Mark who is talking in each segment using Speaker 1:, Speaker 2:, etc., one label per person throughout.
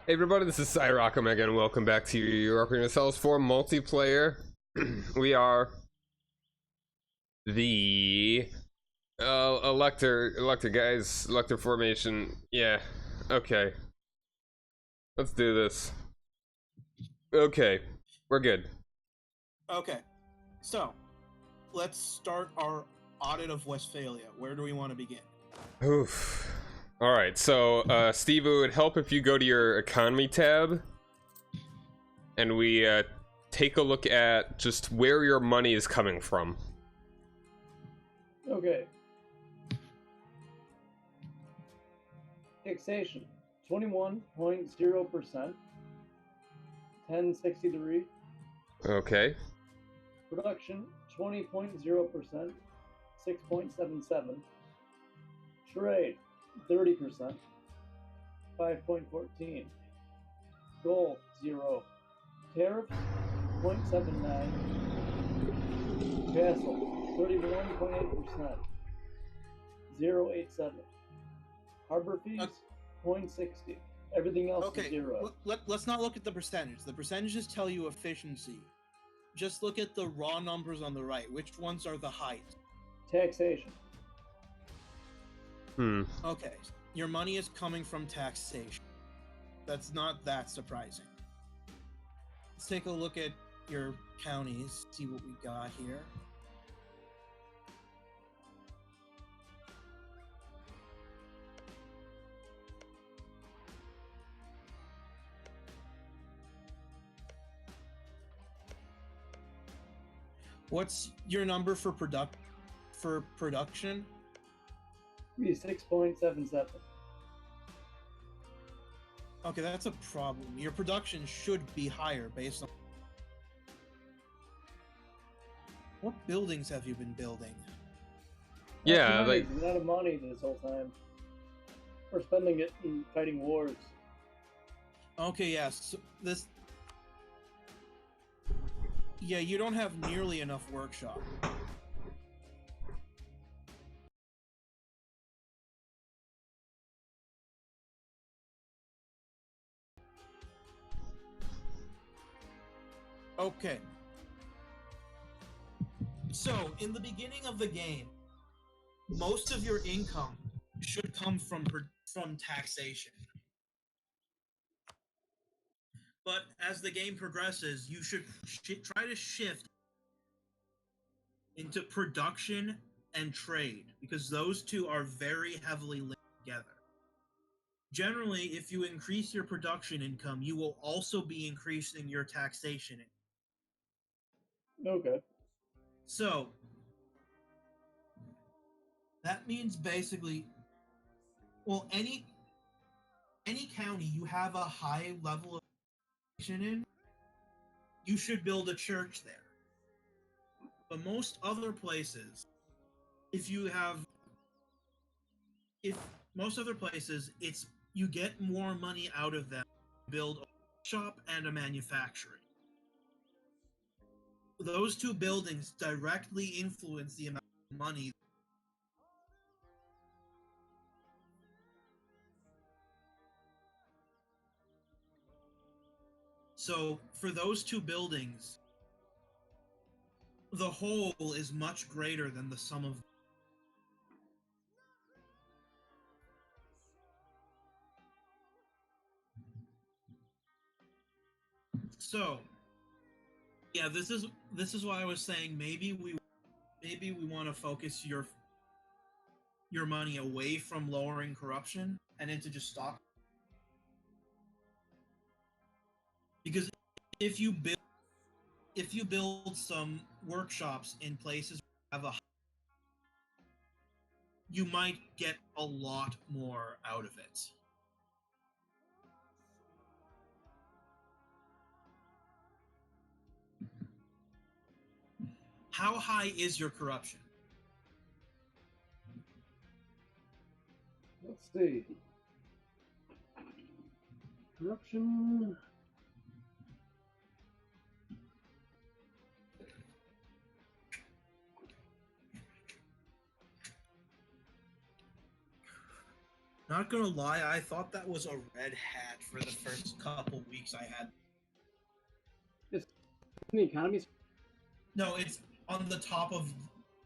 Speaker 1: Hey everybody, this is Cyrock Omega and welcome back to Europa Universalis 4 multiplayer. We are the Elector guys, Elector formation. Yeah, okay. Let's do this. Okay, we're good.
Speaker 2: Okay, so let's start our audit of Westphalia. Where do we want to begin?
Speaker 1: Oof. Alright, so Steve, it would help if you go to your economy tab and we take a look at just where your money is coming from.
Speaker 3: Okay. Taxation, 21.0%. 1063.
Speaker 1: Okay.
Speaker 3: Production, 20.0%. 6.77. Trade, 30%. 5.14. Gold, 0. Tariffs, 0.79. Vassals, 31.8%. 0.87. Harbor fees, 0.60. Everything else is 0.
Speaker 2: Let's not look at the percentage. The percentages tell you efficiency. Just look at the raw numbers on the right. Which ones are the highest?
Speaker 3: Taxation.
Speaker 2: Okay, your money is coming from taxation. That's not that surprising. Let's take a look at your counties, see what we got here. What's your number for production?
Speaker 3: Be 6.77.
Speaker 2: Okay, that's a problem. Your production should be higher based on... What buildings have you been building?
Speaker 1: Yeah,
Speaker 3: like a lot of money this whole time. We're spending it in fighting wars.
Speaker 2: Okay, yes. So this... Yeah, you don't have nearly enough workshop. Okay. So, in the beginning of the game, most of your income should come from taxation. But as the game progresses, you should try to shift into production and trade, because those two are very heavily linked together. Generally, if you increase your production income, you will also be increasing your taxation income.
Speaker 3: Okay.
Speaker 2: So, that means basically, well, any county you have a high level of taxation in, you should build a church there. But most other places, it's you get more money out of them to build a shop and a manufacturing. Those two buildings directly influence the amount of money. So for those two buildings, the whole is much greater than the sum of. So, yeah, this is why I was saying maybe we want to focus your money away from lowering corruption and into just stock. Because if you build some workshops in places where you have you might get a lot more out of it. How high is your corruption?
Speaker 3: Let's see. Corruption.
Speaker 2: Not gonna lie, I thought that was a red hat for the first couple weeks I had.
Speaker 3: It's the economy.
Speaker 2: No, it's on the top of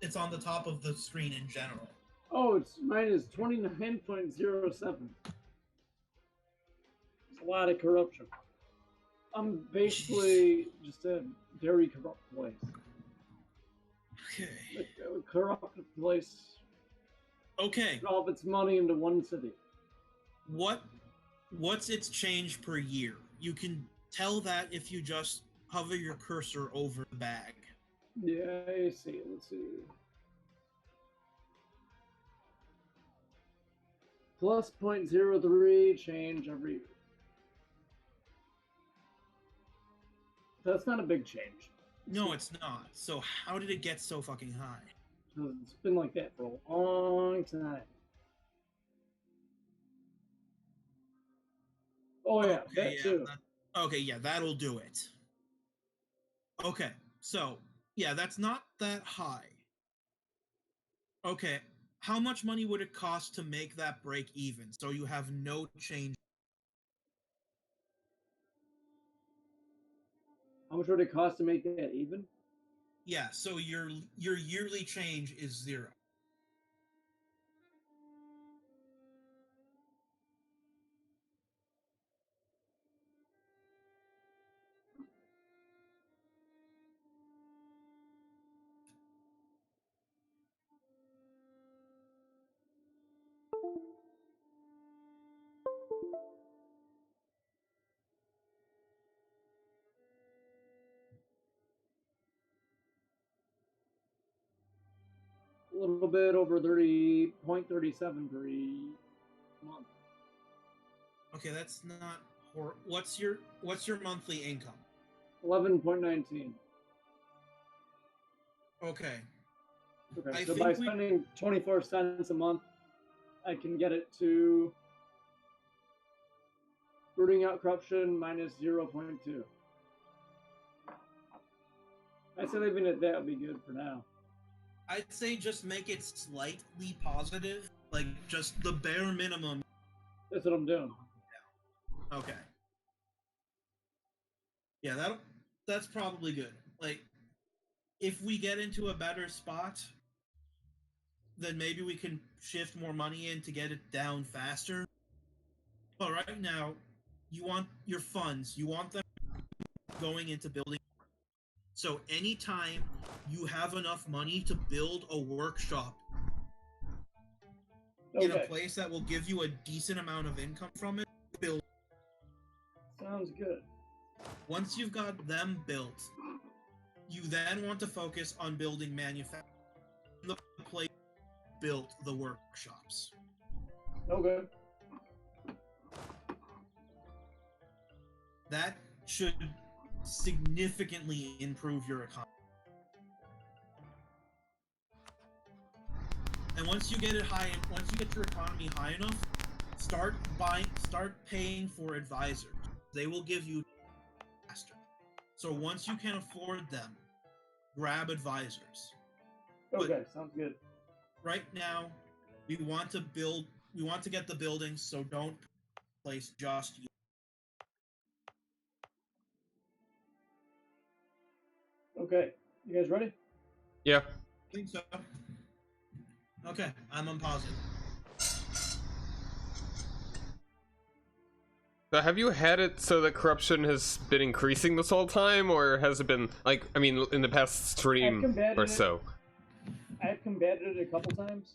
Speaker 2: the screen in general.
Speaker 3: Oh, mine is 29.07. It's a lot of corruption. I'm basically just a very corrupt place.
Speaker 2: Okay.
Speaker 3: A corrupt place.
Speaker 2: Okay.
Speaker 3: All of its money into one city.
Speaker 2: What's its change per year? You can tell that if you just hover your cursor over the bag.
Speaker 3: Yeah, I see. Let's see. Plus 0.03 change every year. That's not a big change.
Speaker 2: No, it's not. So how did it get so fucking high?
Speaker 3: It's been like that for a long time. Oh yeah, that too.
Speaker 2: Okay, yeah, that'll do it. Okay, so yeah, that's not that high. Okay, how much money would it cost to make that break even so you have no change?
Speaker 3: How much would it cost to make that even?
Speaker 2: Yeah, so your yearly change is 0.
Speaker 3: A little bit over 30.37 per month.
Speaker 2: Okay, that's not what's your monthly income?
Speaker 3: 11.19.
Speaker 2: Okay.
Speaker 3: Okay, so by spending 24 cents a month, I can get it to rooting out corruption minus 0.2. I say leaving it that would be good for now.
Speaker 2: I'd say just make it slightly positive, like just the bare minimum.
Speaker 3: That's what I'm doing.
Speaker 2: Okay. Yeah, that's probably good. Like, if we get into a better spot, then maybe we can shift more money in to get it down faster. But right now, you want your funds, you want them going into building. So anytime you have enough money to build a workshop in a place that will give you a decent amount of income from it, build.
Speaker 3: Sounds good.
Speaker 2: Once you've got them built, you then want to focus on building manufacturing. The place built the workshops.
Speaker 3: Okay.
Speaker 2: That should significantly improve your economy. And once you get it high, once you get your economy high enough, start paying for advisors. They will give you faster. So once you can afford them, grab advisors.
Speaker 3: Okay, sounds good.
Speaker 2: Right now, we want to get the buildings, so don't place just you.
Speaker 3: Okay, you guys ready?
Speaker 1: Yeah.
Speaker 2: I think so. Okay, I'm unpositive.
Speaker 1: So have you had it so that corruption has been increasing this whole time, or has it been, like, I mean, in the past stream or so?
Speaker 3: I've combated it a couple times,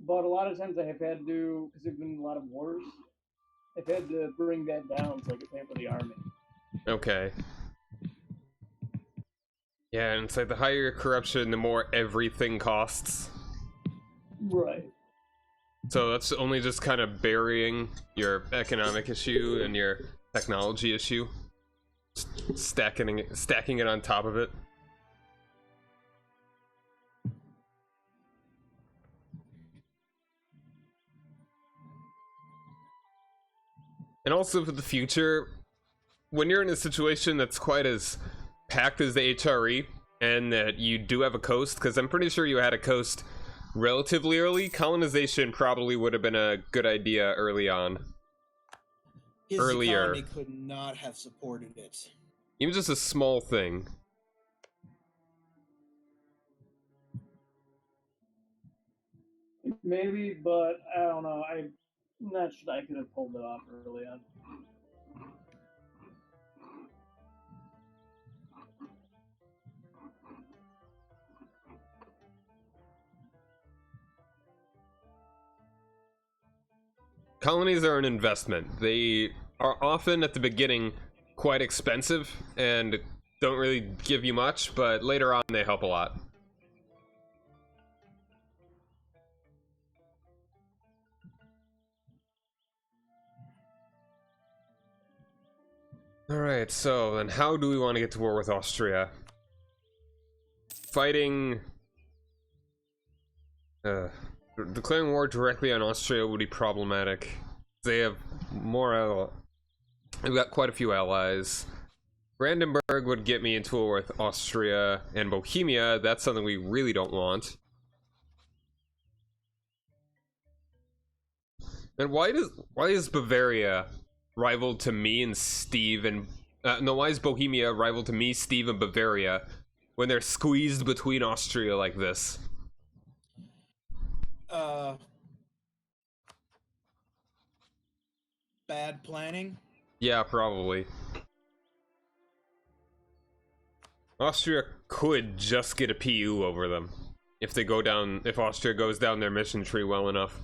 Speaker 3: but a lot of times I have had to, because there've been a lot of wars, I've had to bring that down so I could pay for the army.
Speaker 1: Okay. Yeah, and it's like the higher your corruption, the more everything costs.
Speaker 3: Right.
Speaker 1: So that's only just kind of burying your economic issue and your technology issue. Stacking it on top of it. And also for the future, when you're in a situation that's quite as packed as the HRE, and that you do have a coast, because I'm pretty sure you had a coast relatively early. Colonization probably would have been a good idea early on.
Speaker 2: His
Speaker 1: Earlier.
Speaker 2: economy could not have supported it.
Speaker 1: Even just a small thing.
Speaker 3: Maybe, but I don't know. I'm not sure I could have pulled it off early on.
Speaker 1: Colonies are an investment. They are often at the beginning quite expensive and don't really give you much, but later on they help a lot. Alright, so then how do we want to get to war with Austria? Fighting... declaring war directly on Austria would be problematic. They have more... They've got quite a few allies. Brandenburg would get me into a war with Austria and Bohemia. That's something we really don't want. And why is Bavaria rival to me and Steve and no, why is Bohemia rival to me, Steve, and Bavaria when they're squeezed between Austria like this?
Speaker 2: Bad planning.
Speaker 1: Yeah, probably. Austria could just get a PU over them if they go down, if Austria goes down their mission tree well enough.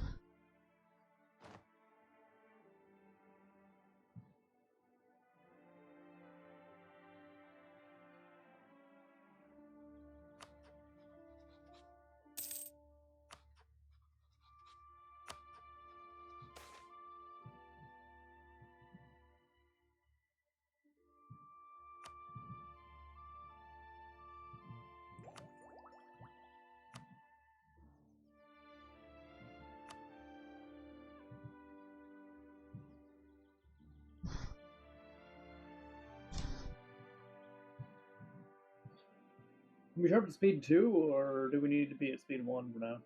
Speaker 3: Can we jump to speed 2, or do we need to be at speed 1 for now?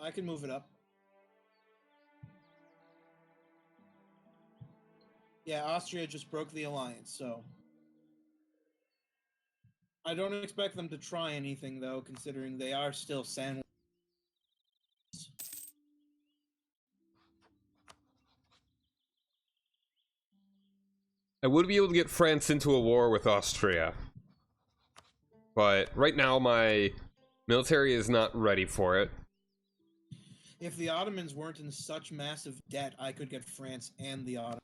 Speaker 2: I can move it up. Yeah, Austria just broke the alliance, so... I don't expect them to try anything, though, considering they are still sandwiched.
Speaker 1: I would be able to get France into a war with Austria. But right now my military is not ready for it.
Speaker 2: If the Ottomans weren't in such massive debt, I could get France and the Ottomans.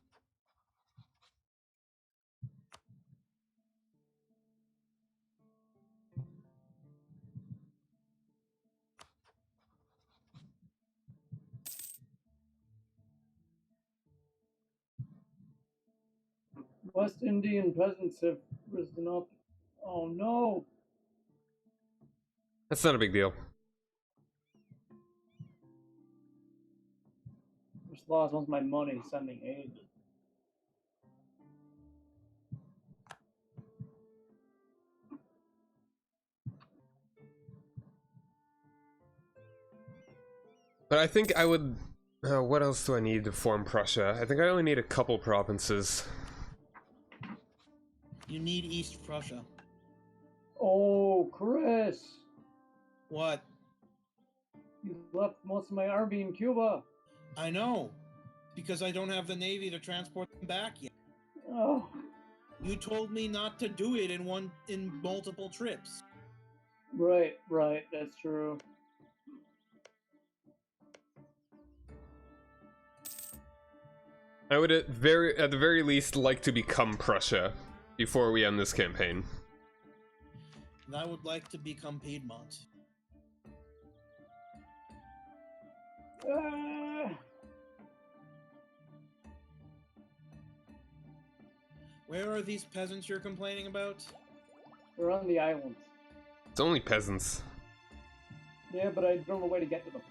Speaker 3: West Indian peasants have risen up. Oh no!
Speaker 1: That's not a big deal.
Speaker 3: Just lost most of my money sending aid.
Speaker 1: But I think I would... what else do I need to form Prussia? I think I only need a couple provinces.
Speaker 2: You need East Prussia.
Speaker 3: Oh, Chris!
Speaker 2: What?
Speaker 3: You left most of my army in Cuba.
Speaker 2: I know, because I don't have the Navy to transport them back yet.
Speaker 3: Oh.
Speaker 2: You told me not to do it in multiple trips.
Speaker 3: Right, that's true.
Speaker 1: I would at the very least like to become Prussia before we end this campaign.
Speaker 2: And I would like to become Piedmont. Where are these peasants you're complaining about?
Speaker 3: They're on the islands.
Speaker 1: It's only peasants.
Speaker 3: Yeah, but I don't know where to get to them.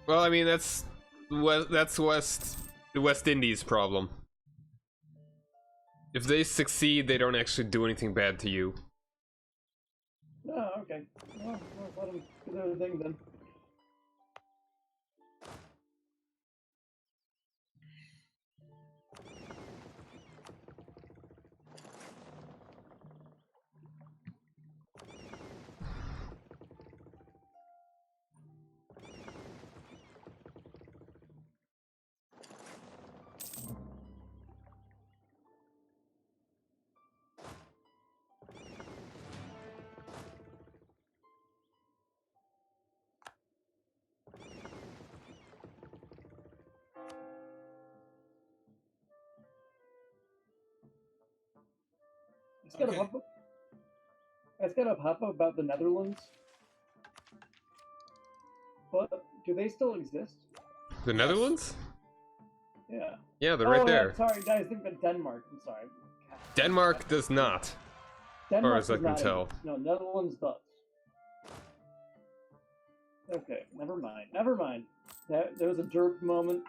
Speaker 1: Well, I mean, that's the West Indies problem. If they succeed, they don't actually do anything bad to you.
Speaker 3: Oh, okay. Well, let them Get everything done.
Speaker 2: Okay.
Speaker 3: It's got a pop up about the Netherlands. But do they still exist?
Speaker 1: The
Speaker 2: Yes.
Speaker 1: Netherlands?
Speaker 3: Yeah.
Speaker 1: Yeah, they're right there.
Speaker 3: Yeah, sorry, guys. Think of Denmark. I'm sorry. God.
Speaker 1: Denmark does not,
Speaker 3: Denmark
Speaker 1: far as I
Speaker 3: does
Speaker 1: can
Speaker 3: not
Speaker 1: tell.
Speaker 3: exist. No, Netherlands does. Okay, never mind. Never mind. There was a derp moment.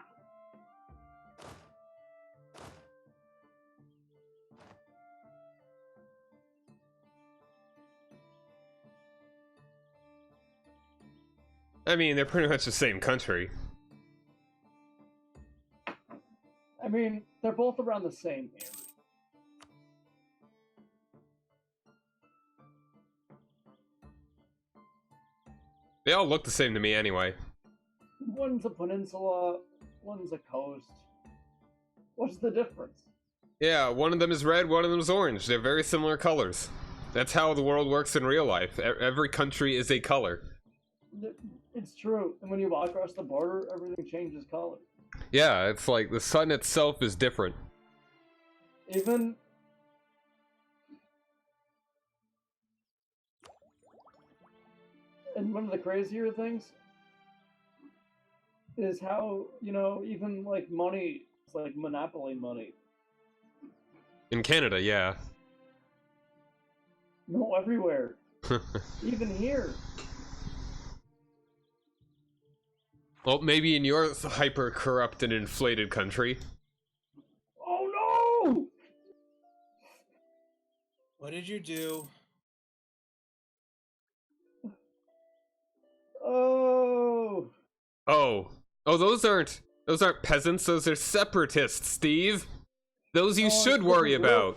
Speaker 1: I mean, they're pretty much the same country.
Speaker 3: I mean, they're both around the same area.
Speaker 1: They all look the same to me anyway.
Speaker 3: One's a peninsula, one's a coast. What's the difference?
Speaker 1: Yeah, one of them is red, one of them is orange. They're very similar colors. That's how the world works in real life. Every country is a color.
Speaker 3: It's true. And when you walk across the border, everything changes color.
Speaker 1: Yeah, it's like the sun itself is different.
Speaker 3: Even and one of the crazier things is how, even like money, it's like monopoly money.
Speaker 1: In Canada, yeah.
Speaker 3: No, everywhere. Even here.
Speaker 1: Well, maybe in your hyper-corrupt and inflated country.
Speaker 3: Oh no!
Speaker 2: What did you do?
Speaker 3: Oh!
Speaker 1: Oh, those aren't peasants. Those are separatists, Steve. Those you
Speaker 3: Oh,
Speaker 1: should
Speaker 3: it's a
Speaker 1: worry
Speaker 3: different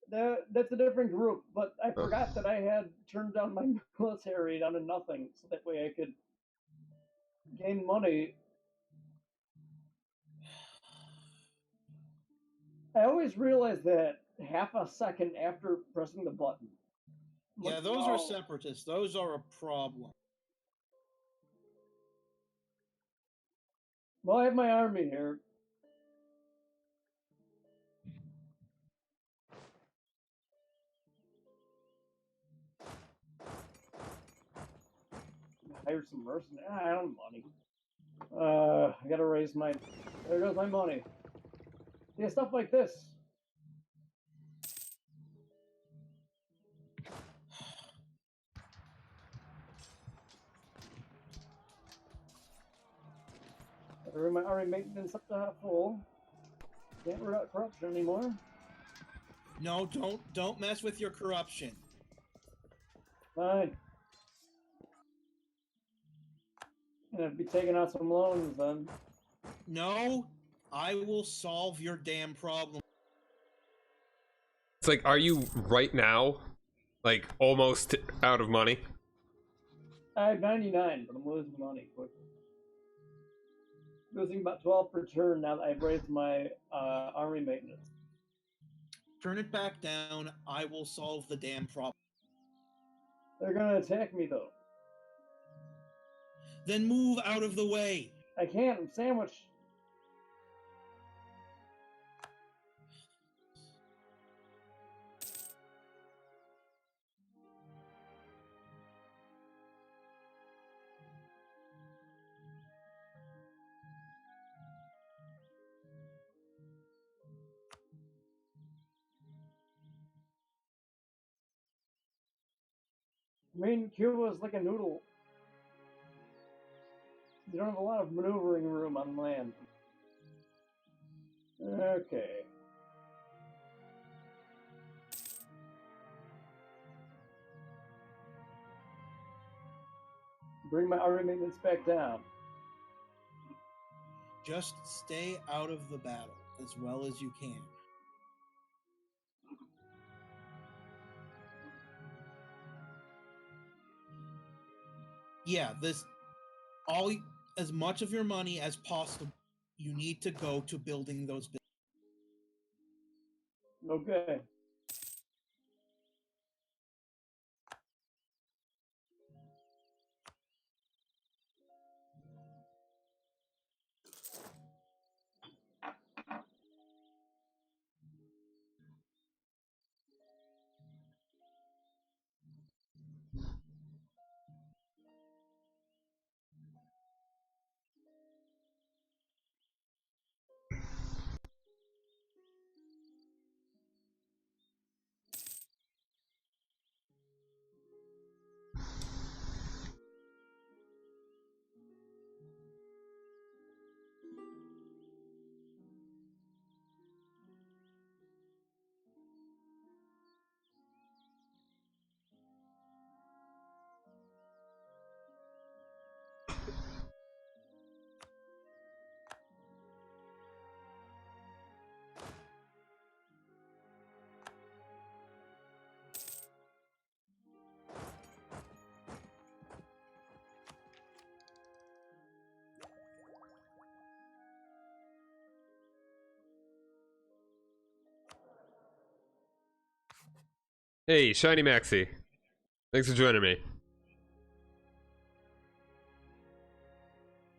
Speaker 1: about.
Speaker 3: That's a different group, but I forgot that I had turned down my military down to nothing, so that way I could gain money. I always realize that half a second after pressing the button. I'm
Speaker 2: Yeah,
Speaker 3: like,
Speaker 2: those are
Speaker 3: "Oh."
Speaker 2: separatists. Those are a problem.
Speaker 3: Well, I have my army here. Hire some mercenaries. I don't have money. I gotta raise my. There goes my money. Yeah, stuff like this. My army maintenance up to half full. Can't root out corruption anymore.
Speaker 2: No, don't mess with your corruption.
Speaker 3: Fine. Gonna be taking out some loans then.
Speaker 2: No, I will solve your damn problem.
Speaker 1: It's like, are you right now, like, almost out of money?
Speaker 3: I have 99, but I'm losing money quickly. Losing about 12 per turn now that I've raised my army maintenance.
Speaker 2: Turn it back down. I will solve the damn problem.
Speaker 3: They're gonna attack me though.
Speaker 2: Then move out of the way.
Speaker 3: I can't. I'm sandwiched. I mean, Cuba is like a noodle. You don't have a lot of maneuvering room on land. Okay. bring my army maintenance back down.
Speaker 2: Just stay out of the battle as well as you can. Yeah, as much of your money as possible, you need to go to building those buildings.
Speaker 3: Okay.
Speaker 1: Hey, Shiny Maxi. Thanks for joining me.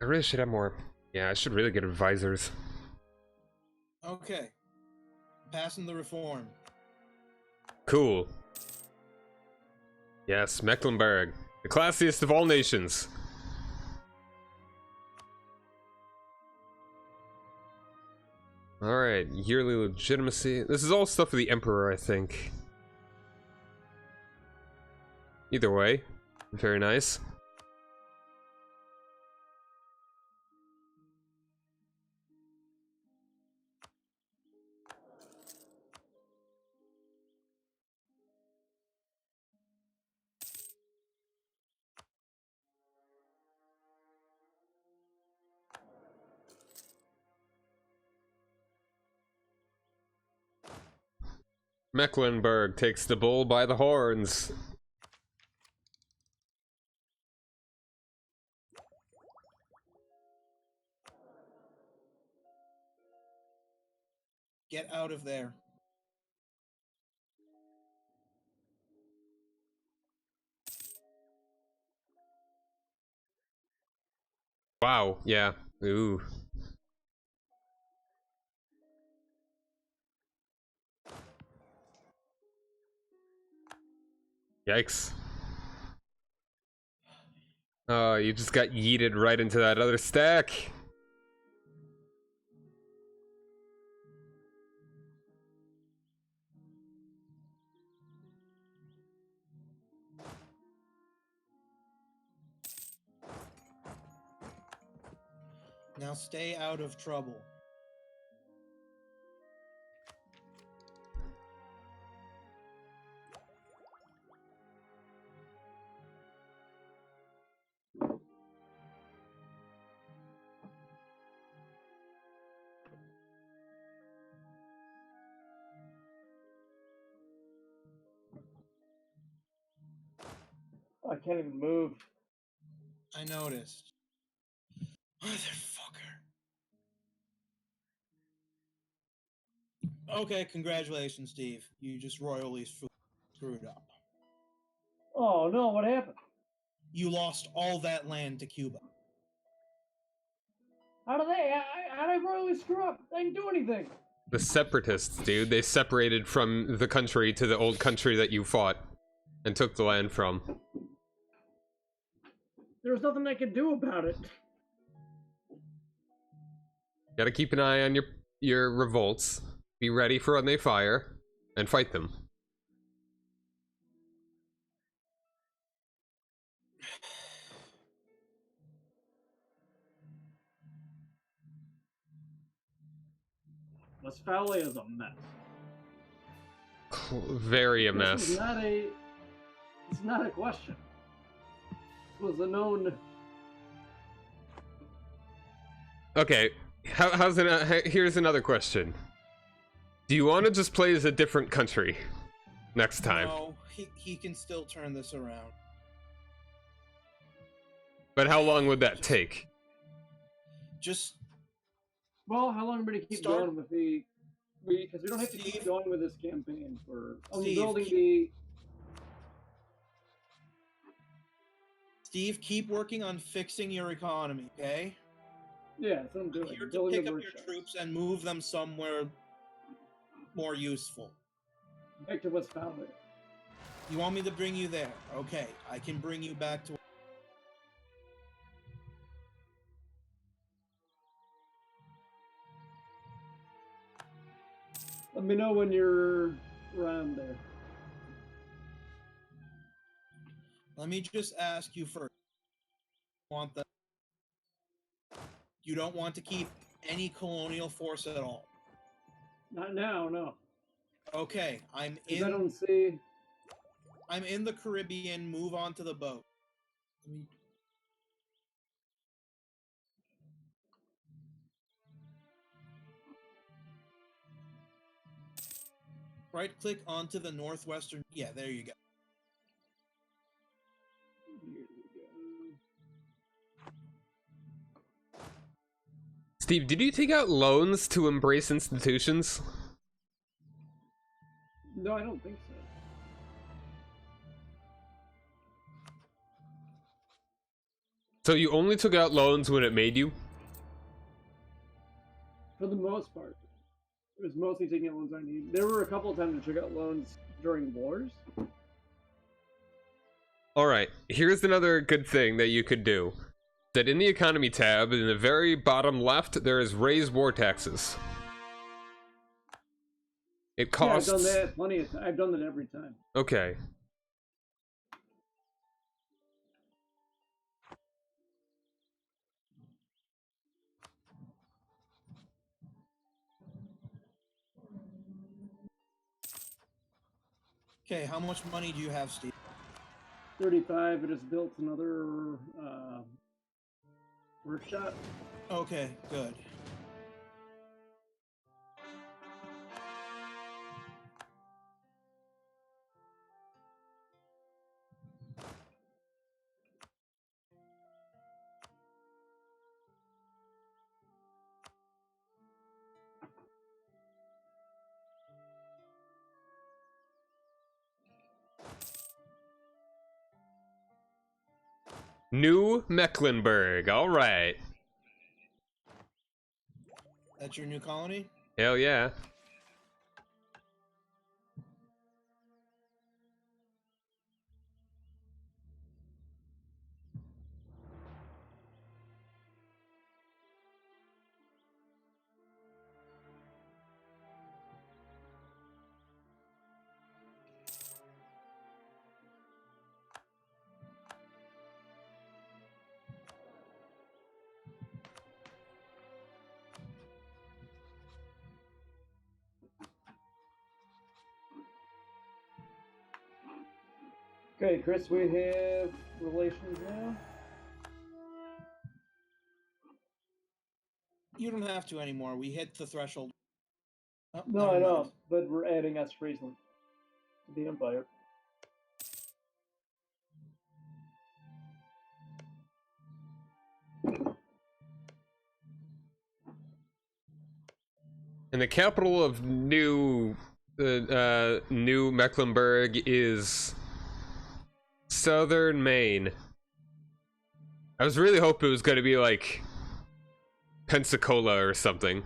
Speaker 1: I really should have more. Yeah, I should really get advisors.
Speaker 2: Okay. Passing the reform.
Speaker 1: Cool. Yes, Mecklenburg. The classiest of all nations. Alright, yearly legitimacy. This is all stuff for the Emperor, I think. Either way, very nice. Mecklenburg takes the bull by the horns.
Speaker 2: Get out of there.
Speaker 1: Wow, yeah. Ooh. Yikes. Oh, you just got yeeted right into that other stack.
Speaker 2: Now stay out of trouble.
Speaker 3: I can't even move.
Speaker 2: I noticed. Motherfucker. Okay, congratulations, Steve. You just royally screwed up.
Speaker 3: Oh no, what happened?
Speaker 2: You lost all that land to Cuba.
Speaker 3: How did I royally screw up? I didn't do anything.
Speaker 1: The separatists, dude. They separated from the country to the old country that you fought and took the land from.
Speaker 3: There was nothing I could do about it.
Speaker 1: Gotta keep an eye on your revolts. Be ready for when they fire, and fight them.
Speaker 3: Westphalia is a mess.
Speaker 1: Very a mess.
Speaker 3: It's not a question. was a known.
Speaker 1: Okay, how's it? Here's another question. Do you want to just play as a different country next time?
Speaker 2: No, he can still turn this around.
Speaker 1: But how long would that take?
Speaker 2: Just
Speaker 3: Well, how long would he keep
Speaker 2: Start-
Speaker 3: going with the? Because we don't have to keep
Speaker 2: Steve?
Speaker 3: going with this campaign for. I'm
Speaker 2: Steve,
Speaker 3: building the.
Speaker 2: Steve, keep working on fixing your economy, okay?
Speaker 3: Yeah, that's what I'm doing.
Speaker 2: Here to
Speaker 3: Building
Speaker 2: pick
Speaker 3: the
Speaker 2: up your
Speaker 3: workshops.
Speaker 2: troops and move them somewhere more useful.
Speaker 3: Back to what's founded.
Speaker 2: You want me to bring you there? Okay, I can bring you back to.
Speaker 3: Let me know when you're around there.
Speaker 2: Let me just ask you first. Want the? You don't want to keep any colonial force at all.
Speaker 3: Not now, no.
Speaker 2: Okay, I'm
Speaker 3: 'Cause I
Speaker 2: in.
Speaker 3: don't see.
Speaker 2: I'm in the Caribbean. Move on to the boat. Let me- Right click onto the northwestern. Yeah, there you go.
Speaker 3: Here we go.
Speaker 1: Steve, did you take out loans to embrace institutions?
Speaker 3: No, I don't think so.
Speaker 1: So you only took out loans when it made you?
Speaker 3: For the most part, it was mostly taking out loans I need. There were a couple of times I took out loans during wars.
Speaker 1: Alright, here's another good thing that you could do. That in the economy tab, in the very bottom left, there is raise war taxes. It costs...
Speaker 3: Yeah, I've done that plenty of times. I've done that every time.
Speaker 1: Okay.
Speaker 2: Okay, how much money do you have, Steve?
Speaker 3: 35. It has built another workshop.
Speaker 2: Okay, good.
Speaker 1: New Mecklenburg, alright.
Speaker 2: That's your new colony?
Speaker 1: Hell yeah.
Speaker 3: Okay, Chris, we have relations now.
Speaker 2: You don't have to anymore. We hit the threshold. Oh,
Speaker 3: No,
Speaker 2: never
Speaker 3: I know,
Speaker 2: mind.
Speaker 3: but we're adding S. Friesland to the Empire.
Speaker 1: And the capital of New Mecklenburg is Southern Maine. I was really hoping it was going to be like Pensacola or something.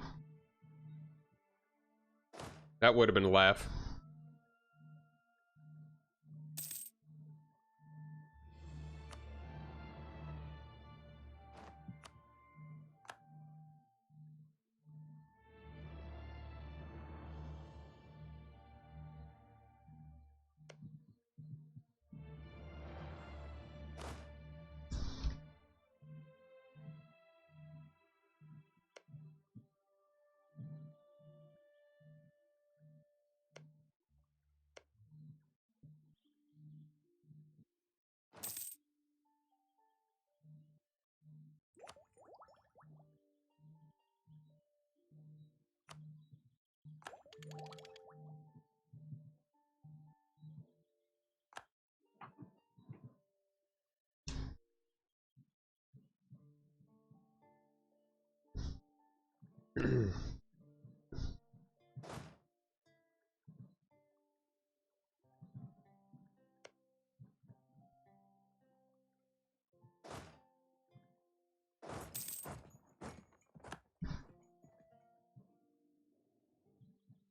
Speaker 1: That would have been a laugh.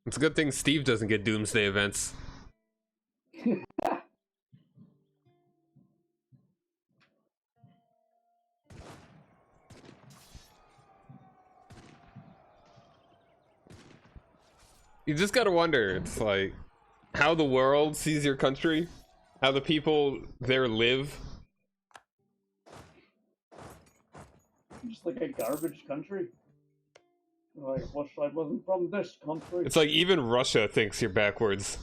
Speaker 1: It's a good thing Steve doesn't get doomsday events. You just gotta wonder, it's like, how the world sees your country, how the people there live.
Speaker 3: Just like a garbage country. Like, I wish I wasn't from this country.
Speaker 1: It's like even Russia thinks you're backwards.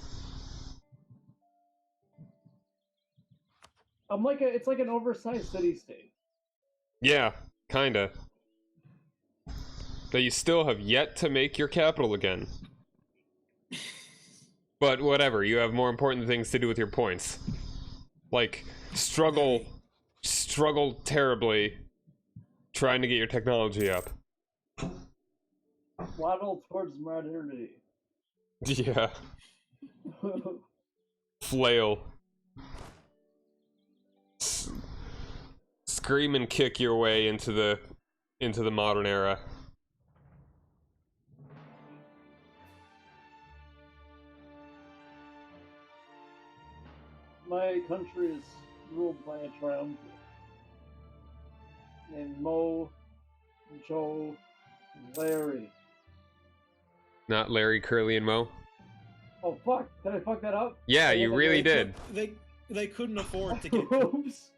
Speaker 3: It's like an oversized city-state.
Speaker 1: Yeah, kinda. That you still have yet to make your capital again. But whatever, you have more important things to do with your points. Like, struggle terribly trying to get your technology up.
Speaker 3: Waddle towards modernity.
Speaker 1: Yeah. Flail. Scream and kick your way into the modern era.
Speaker 3: My country is ruled by a triumvirate named Mo, Joe, and Larry.
Speaker 1: Not Larry, Curly, and Moe?
Speaker 3: Oh fuck! Did I fuck that up?
Speaker 1: Yeah, you really did.
Speaker 2: They couldn't afford to get.
Speaker 3: Oops.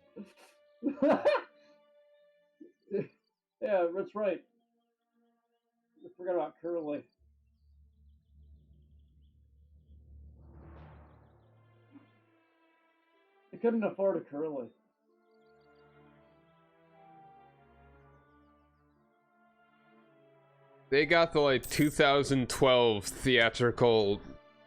Speaker 3: Yeah, that's right. I forgot about Curly. I couldn't afford a Curly.
Speaker 1: They got the like 2012 theatrical,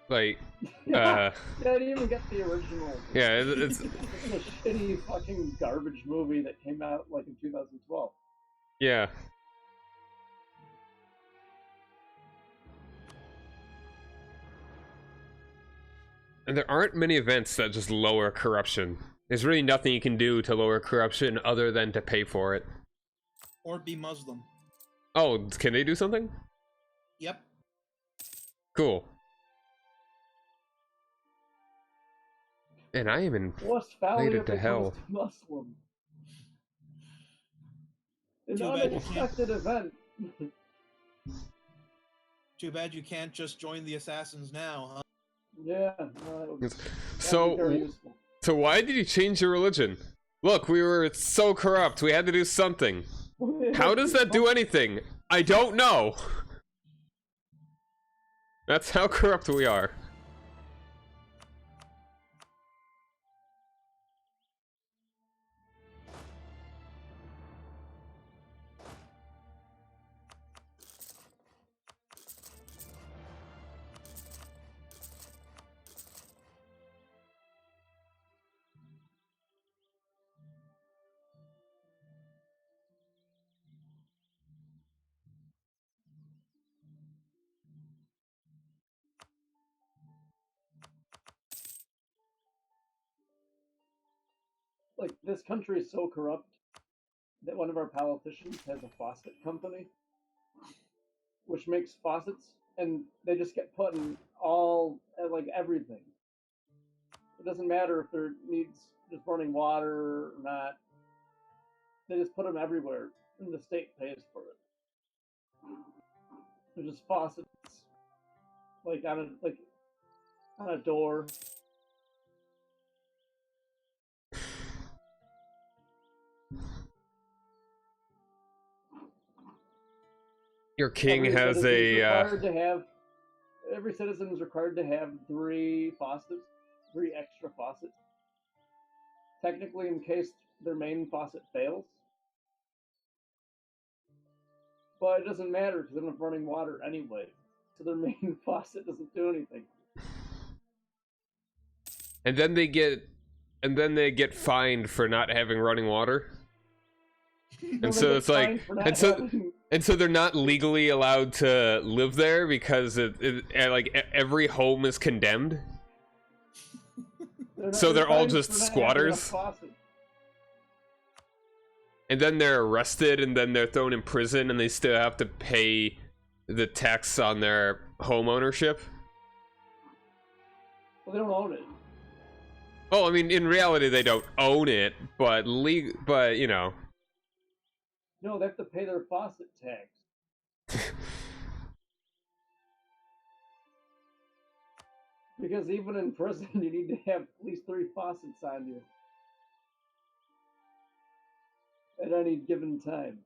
Speaker 1: like,
Speaker 3: Yeah, I didn't even get the original.
Speaker 1: yeah, it's
Speaker 3: It's a shitty fucking garbage movie that came out like in 2012.
Speaker 1: yeah. And there aren't many events that just lower corruption. There's really nothing you can do to lower corruption other than to pay for it.
Speaker 2: Or be Muslim.
Speaker 1: Oh, can they do something?
Speaker 2: Yep.
Speaker 1: Cool. And I am
Speaker 3: Westphalia
Speaker 1: inflated to hell.
Speaker 3: becomes Muslim. An
Speaker 2: Too bad you
Speaker 3: unexpected event.
Speaker 2: Too bad you can't just join the assassins now, huh?
Speaker 3: Yeah. No, that would very
Speaker 1: So
Speaker 3: useful.
Speaker 1: why did you change your religion? Look, we were so corrupt. We had to do something. How does that do anything? I don't know. That's how corrupt we are.
Speaker 3: Like, this country is so corrupt that one of our politicians has a faucet company, which makes faucets, and they just get put in all, like, everything. It doesn't matter if there needs just running water or not. They just put them everywhere, and the state pays for it. They're just faucets, like on a door.
Speaker 1: Your king
Speaker 3: Every
Speaker 1: has
Speaker 3: citizen is
Speaker 1: a
Speaker 3: required to have. Every citizen is required to have 3 faucets, 3 extra faucets. Technically, in case their main faucet fails. But it doesn't matter because they don't have running water anyway. So their main faucet doesn't do anything.
Speaker 1: and then they get fined for not having running water. And so it's like, And so they're not legally allowed to live there because like every home is condemned. So they're all just squatters. And then they're arrested, and then they're thrown in prison, and they still have to pay the tax on their home ownership.
Speaker 3: Well, they don't own it.
Speaker 1: Oh, I mean, in reality, they don't own it, but you know.
Speaker 3: No, they have to pay their faucet tax. Because even in prison, you need to have at least 3 faucets on you at any given time.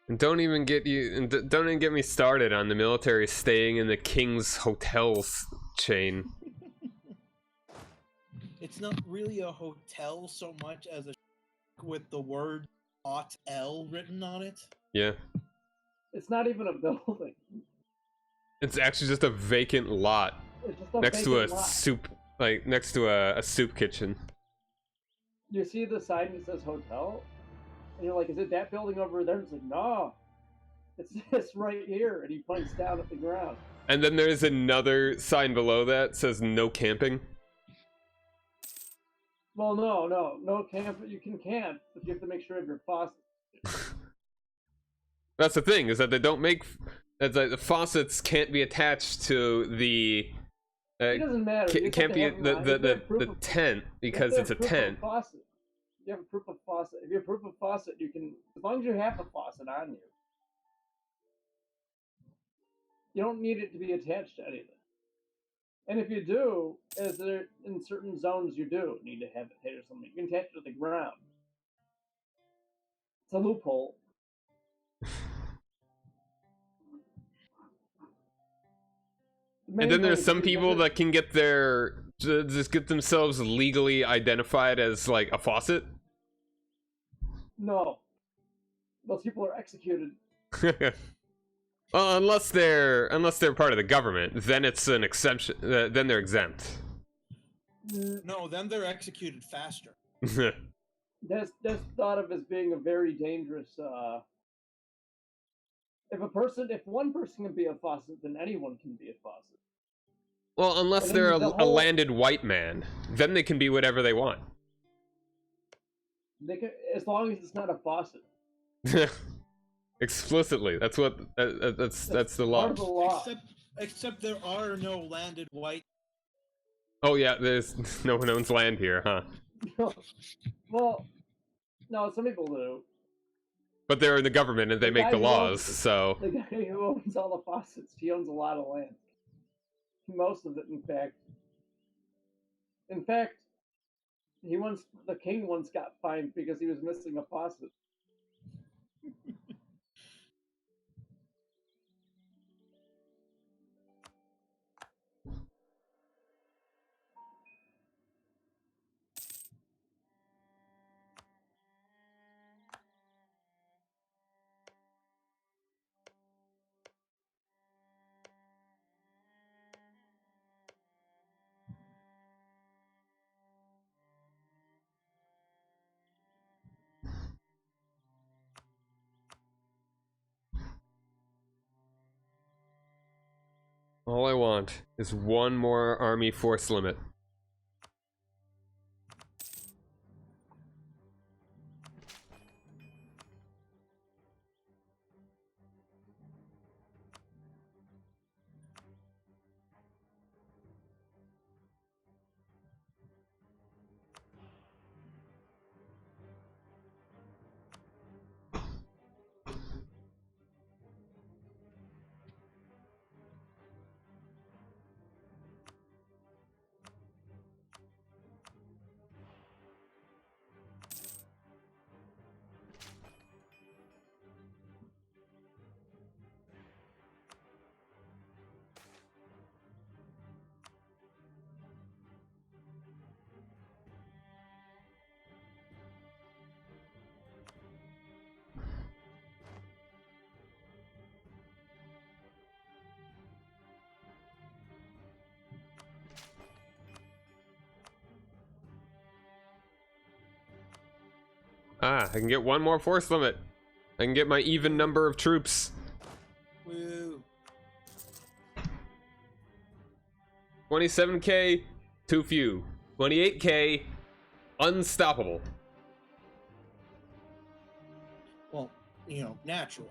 Speaker 1: And don't even get me started on the military staying in the King's Hotels chain.
Speaker 2: It's not really a hotel so much as a with the word "hotel" written on it.
Speaker 1: Yeah.
Speaker 3: It's not even a building.
Speaker 1: It's actually just a vacant lot next to a soup, like next to a soup kitchen.
Speaker 3: You see the sign that says hotel, and you're like, "Is it that building over there?" It's like, "No, it's this right here," and he points down at the ground.
Speaker 1: And then there's another sign below that says "No camping."
Speaker 3: Well, no camp. You can camp, but you have to make sure you have your faucet.
Speaker 1: That's the thing, is that they don't make that the faucets can't be attached to the.
Speaker 3: It doesn't matter.
Speaker 1: Can't be the tent because it's a tent.
Speaker 3: You have a proof of faucet. If you have proof of faucet, you can, as long as you have the faucet on you. You don't need it to be attached to anything. And if you do, as there in certain zones, you do need to have it hit or something. You can attach it to the ground. It's a loophole.
Speaker 1: And then there's some people that can get just get themselves legally identified as like a faucet.
Speaker 3: No, those people are executed.
Speaker 1: Well, unless they're part of the government, then it's an exemption. Then they're exempt.
Speaker 2: No, then they're executed faster.
Speaker 3: That's thought of as being a very dangerous. If one person can be a faucet, then anyone can be a faucet.
Speaker 1: Well, unless they're a landed white man, then they can be whatever they want.
Speaker 3: They can, as long as it's not a faucet.
Speaker 1: Explicitly, that's what that's the law.
Speaker 3: Part of the law.
Speaker 2: Except there are no landed white.
Speaker 1: Oh yeah, there's no one owns land here, huh?
Speaker 3: Well, no, some people do.
Speaker 1: But they're in the government and they make the laws, so.
Speaker 3: The guy who owns all the faucets, he owns a lot of land. Most of it, in fact. In fact, the king once got fined because he was missing a faucet.
Speaker 1: All I want is one more army force limit. Ah, I can get one more force limit. I can get my even number of troops.
Speaker 2: Woo.
Speaker 1: 27k, too few. 28k, unstoppable.
Speaker 2: Well, you know, naturally.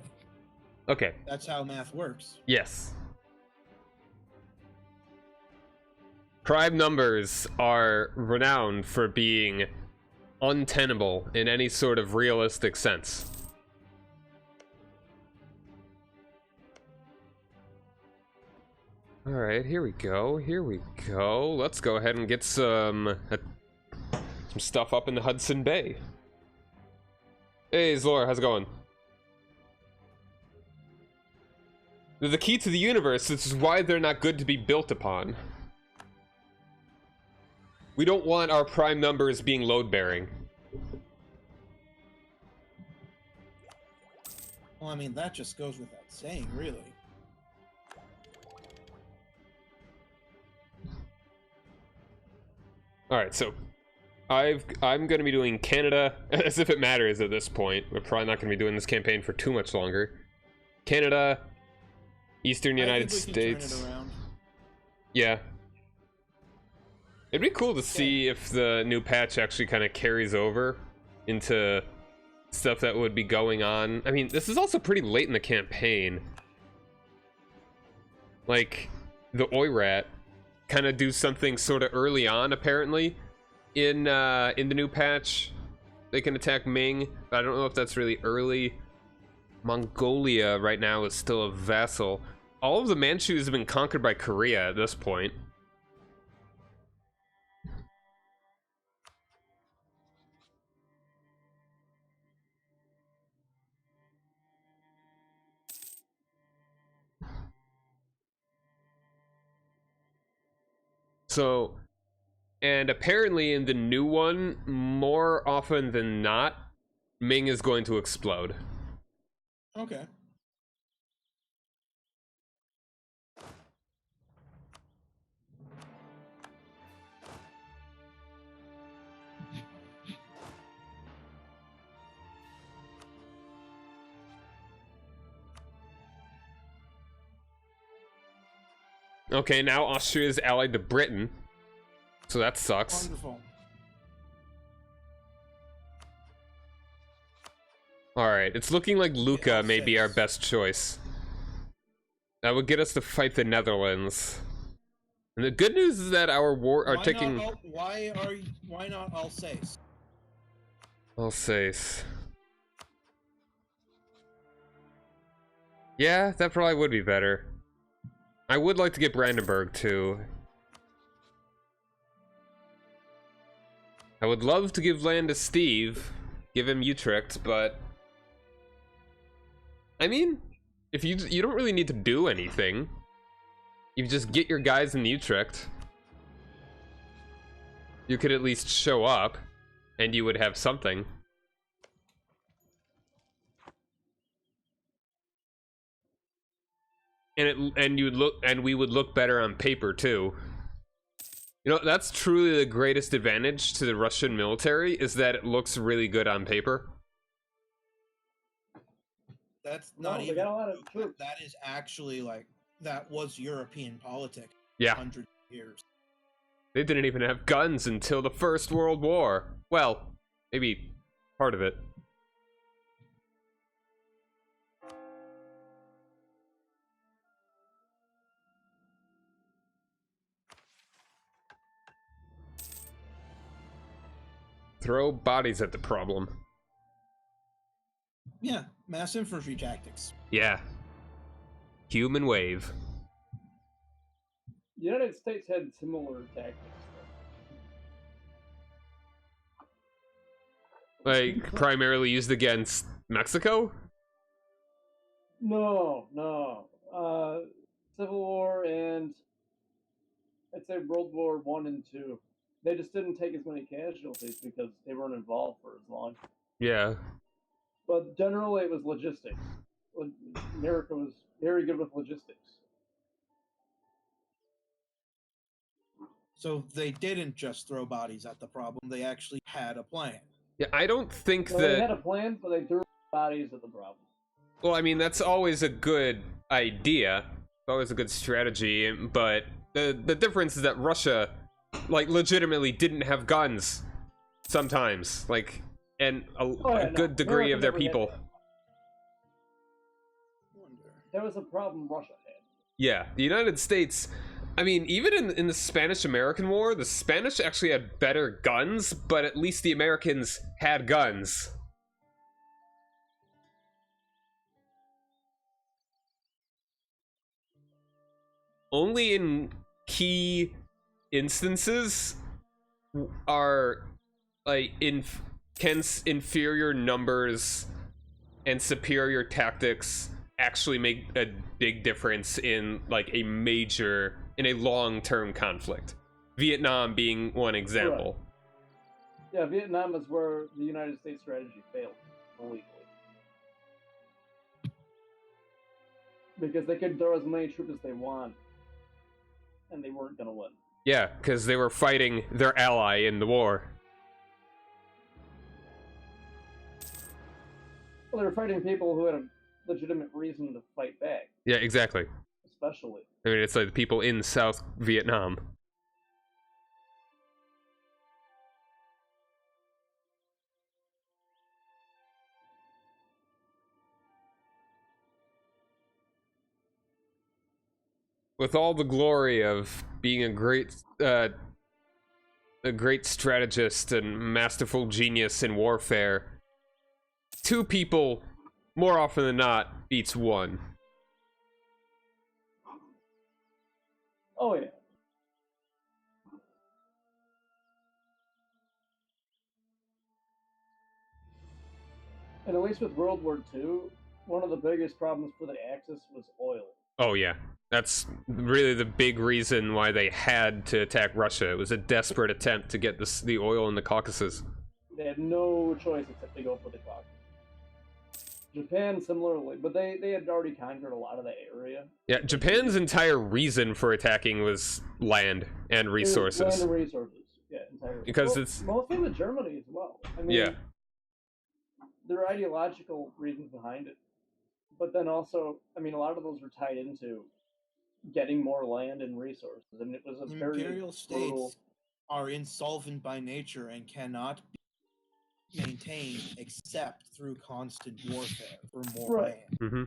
Speaker 1: Okay.
Speaker 2: That's how math works.
Speaker 1: Yes. Prime numbers are renowned for being untenable in any sort of realistic sense. Alright, here we go, here we go. Let's go ahead and get some stuff up in the Hudson Bay. Hey, Zlor, how's it going? They're the key to the universe, this is why they're not good to be built upon. We don't want our prime numbers being load-bearing.
Speaker 2: Well, I mean, that just goes without saying, really.
Speaker 1: Alright, so I'm gonna be doing Canada, as if it matters at this point. We're probably not gonna be doing this campaign for too much longer. Canada, Eastern United States.
Speaker 2: Turn it around.
Speaker 1: Yeah. It'd be cool to see if the new patch actually kind of carries over into stuff that would be going on. I mean, this is also pretty late in the campaign. Like, the Oirat kind of do something sort of early on, apparently, in the new patch. They can attack Ming, but I don't know if that's really early. Mongolia right now is still a vassal. All of the Manchus have been conquered by Korea at this point. So, and apparently in the new one, more often than not, Ming is going to explode.
Speaker 2: Okay.
Speaker 1: Okay, now Austria is allied to Britain, so that sucks.
Speaker 2: Wonderful.
Speaker 1: Alright, it's looking like Lucca
Speaker 2: Yeah,
Speaker 1: may be our best choice. That would get us to fight the Netherlands. And the good news is that our war are taking...
Speaker 2: Why not Alsace?
Speaker 1: Alsace. Yeah, that probably would be better. I would like to get Brandenburg, too. I would love to give land to Steve, give him Utrecht, but... I mean, if you don't really need to do anything. You just get your guys in Utrecht. You could at least show up, and you would have something. And we would look better on paper too. You know, that's truly the greatest advantage to the Russian military, is that it looks really good on paper.
Speaker 2: That's not
Speaker 3: They
Speaker 2: even.
Speaker 3: got a lot of troops.
Speaker 2: That is actually like that was European politics.
Speaker 1: Yeah.
Speaker 2: 100 years.
Speaker 1: They didn't even have guns until the First World War. Well, maybe part of it. Throw bodies at the problem.
Speaker 2: Yeah, mass infantry tactics.
Speaker 1: Yeah. Human wave.
Speaker 3: The United States had similar tactics.
Speaker 1: Like, primarily used against Mexico?
Speaker 3: No. Civil War and I'd say World War One and Two. They just didn't take as many casualties because they weren't involved for as long.
Speaker 1: Yeah.
Speaker 3: But generally, it was logistics. America was very good with logistics.
Speaker 2: So they didn't just throw bodies at the problem, they actually had a plan.
Speaker 1: Yeah, I don't think
Speaker 3: So they had a plan, but they threw bodies at the problem.
Speaker 1: Well, I mean, that's always a good idea. It's always a good strategy, but the difference is that Russia, like, legitimately didn't have guns sometimes, like, and a good degree of their people.
Speaker 3: There was a problem Russia had.
Speaker 1: Yeah, the United States, I mean, even in the Spanish-American War, the Spanish actually had better guns, but at least the Americans had guns. Only in key instances are like inferior numbers and superior tactics actually make a big difference in like a long-term conflict. Vietnam being one example.
Speaker 3: Right. Yeah, Vietnam is where the United States strategy failed completely. Because they could throw as many troops as they want, and they weren't going to win.
Speaker 1: Yeah, because they were fighting their ally in the war.
Speaker 3: Well, they were fighting people who had a legitimate reason to fight back.
Speaker 1: Yeah, exactly.
Speaker 3: Especially.
Speaker 1: I mean, it's like the people in South Vietnam. With all the glory of being a great strategist and masterful genius in warfare, two people, more often than not, beats one.
Speaker 3: Oh, yeah. And at least with World War II, one of the biggest problems for the Axis was oil.
Speaker 1: Oh, yeah. That's really the big reason why they had to attack Russia. It was a desperate attempt to get the oil in the Caucasus.
Speaker 3: They had no choice except to go for the Caucasus. Japan, similarly, but they had already conquered a lot of the area.
Speaker 1: Yeah, Japan's entire reason for attacking was land and resources.
Speaker 3: Land and resources, yeah, entirely.
Speaker 1: Because it's...
Speaker 3: Mostly with Germany as well. I mean,
Speaker 1: yeah.
Speaker 3: There are ideological reasons behind it. But then also, I mean, a lot of those were tied into getting more land and resources, and it was a very
Speaker 2: imperial states are insolvent by nature and cannot be maintained except through constant warfare for more land.
Speaker 1: Mm-hmm.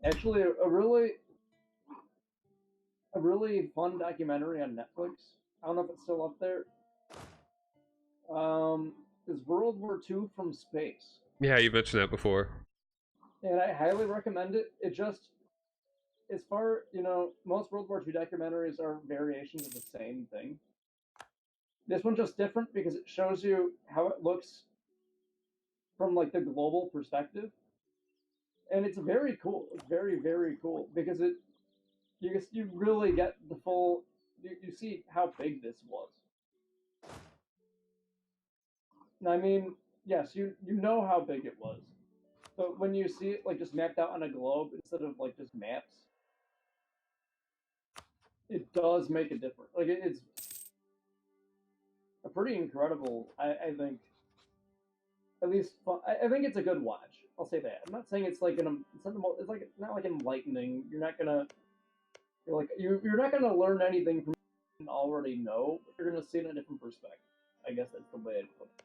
Speaker 3: Actually, a really fun documentary on Netflix. I don't know if it's still up there. Is World War II from space.
Speaker 1: Yeah, you mentioned that before.
Speaker 3: And I highly recommend it. It just, as far, most World War II documentaries are variations of the same thing. This one's just different because it shows you how it looks from like the global perspective. And it's very cool. It's very, very cool because you really get the full, you see how big this was. And I mean, yes, you know how big it was. But when you see it like just mapped out on a globe instead of like just maps, it does make a difference. Like it's a pretty incredible, I think. At least I think it's a good watch. I'll say that. I'm not saying it's like it's like not like enlightening. You're not gonna not gonna learn anything from what you already know. But you're gonna see it in a different perspective. I guess that's the way I'd put it.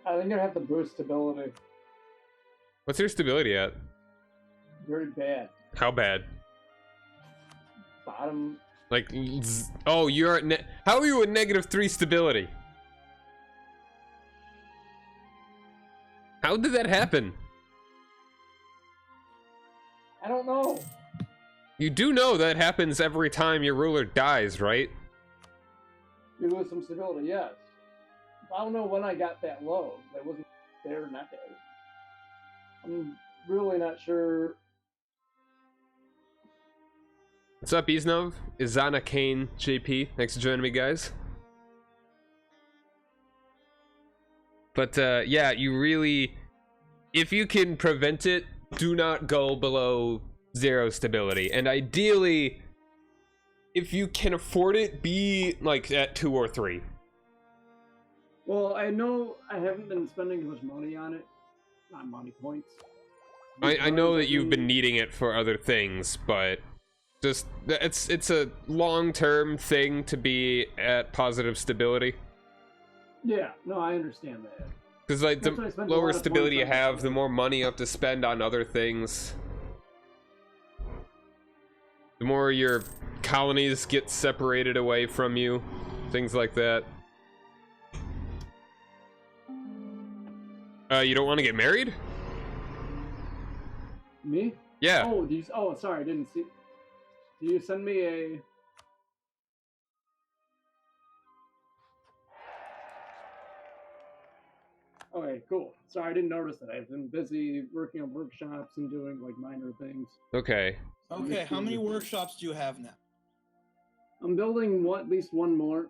Speaker 3: I think I have to boost stability.
Speaker 1: What's your stability at?
Speaker 3: Very bad.
Speaker 1: How bad?
Speaker 3: Bottom.
Speaker 1: Like, oh, you're at how are you at -3 stability? How did that happen?
Speaker 3: I don't know.
Speaker 1: You do know that happens every time your ruler dies, right?
Speaker 3: You lose some stability, yes. I don't know when I got that low. That wasn't there, not there. I'm really not sure.
Speaker 1: What's up, Iznov? Izana Kane JP. Thanks for joining me, guys. But, yeah, you really... If you can prevent it, do not go below 0 stability. And ideally, if you can afford it, be, like, at 2 or 3.
Speaker 3: Well, I know I haven't been spending as much money on it. Not money, points.
Speaker 1: I know that you've been needing it for other things, but... Just, it's a long-term thing to be at positive stability.
Speaker 3: Yeah, no, I understand that.
Speaker 1: Because, like, the lower stability you have, the more money you have to spend on other things. The more your colonies get separated away from you. Things like that. You don't want to get married?
Speaker 3: Me?
Speaker 1: Yeah.
Speaker 3: Oh, oh, sorry, I didn't see. Do you send me a... Okay, cool. Sorry, I didn't notice that. I've been busy working on workshops and doing, like, minor things.
Speaker 1: Okay.
Speaker 2: Okay, how many workshops do you have now?
Speaker 3: I'm building at least one more.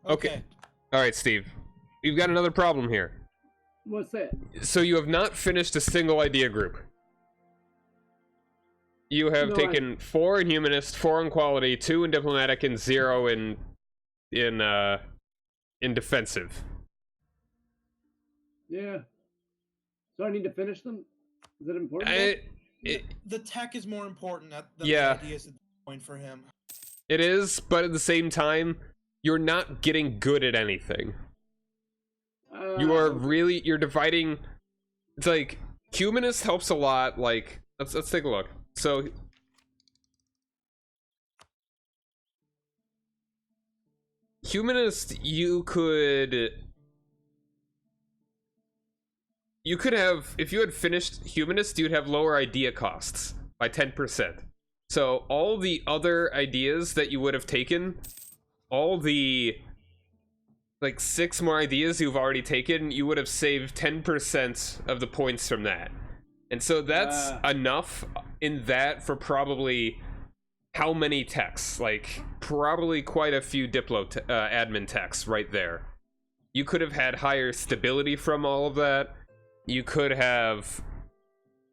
Speaker 1: Okay. Alright, Steve. You've got another problem here.
Speaker 3: What's that?
Speaker 1: So you have not finished a single idea group. You have taken 4 in humanist, 4 in quality, 2 in diplomatic, and 0 in defensive.
Speaker 3: Yeah. So I need to finish them? Is it important?
Speaker 2: The tech is more important than
Speaker 1: yeah,
Speaker 2: the ideas at this point for him.
Speaker 1: It is, but at the same time, you're not getting good at anything. You are really, you're dividing, it's like, humanist helps a lot, like, let's take a look. So, humanist, you could have, if you had finished humanist, you'd have lower idea costs by 10%. So all the other ideas that you would have taken, all the, like, 6 more ideas you've already taken, you would have saved 10% of the points from that. And so that's enough in that for probably how many techs? Like, probably quite a few admin techs right there. You could have had higher stability from all of that. You could have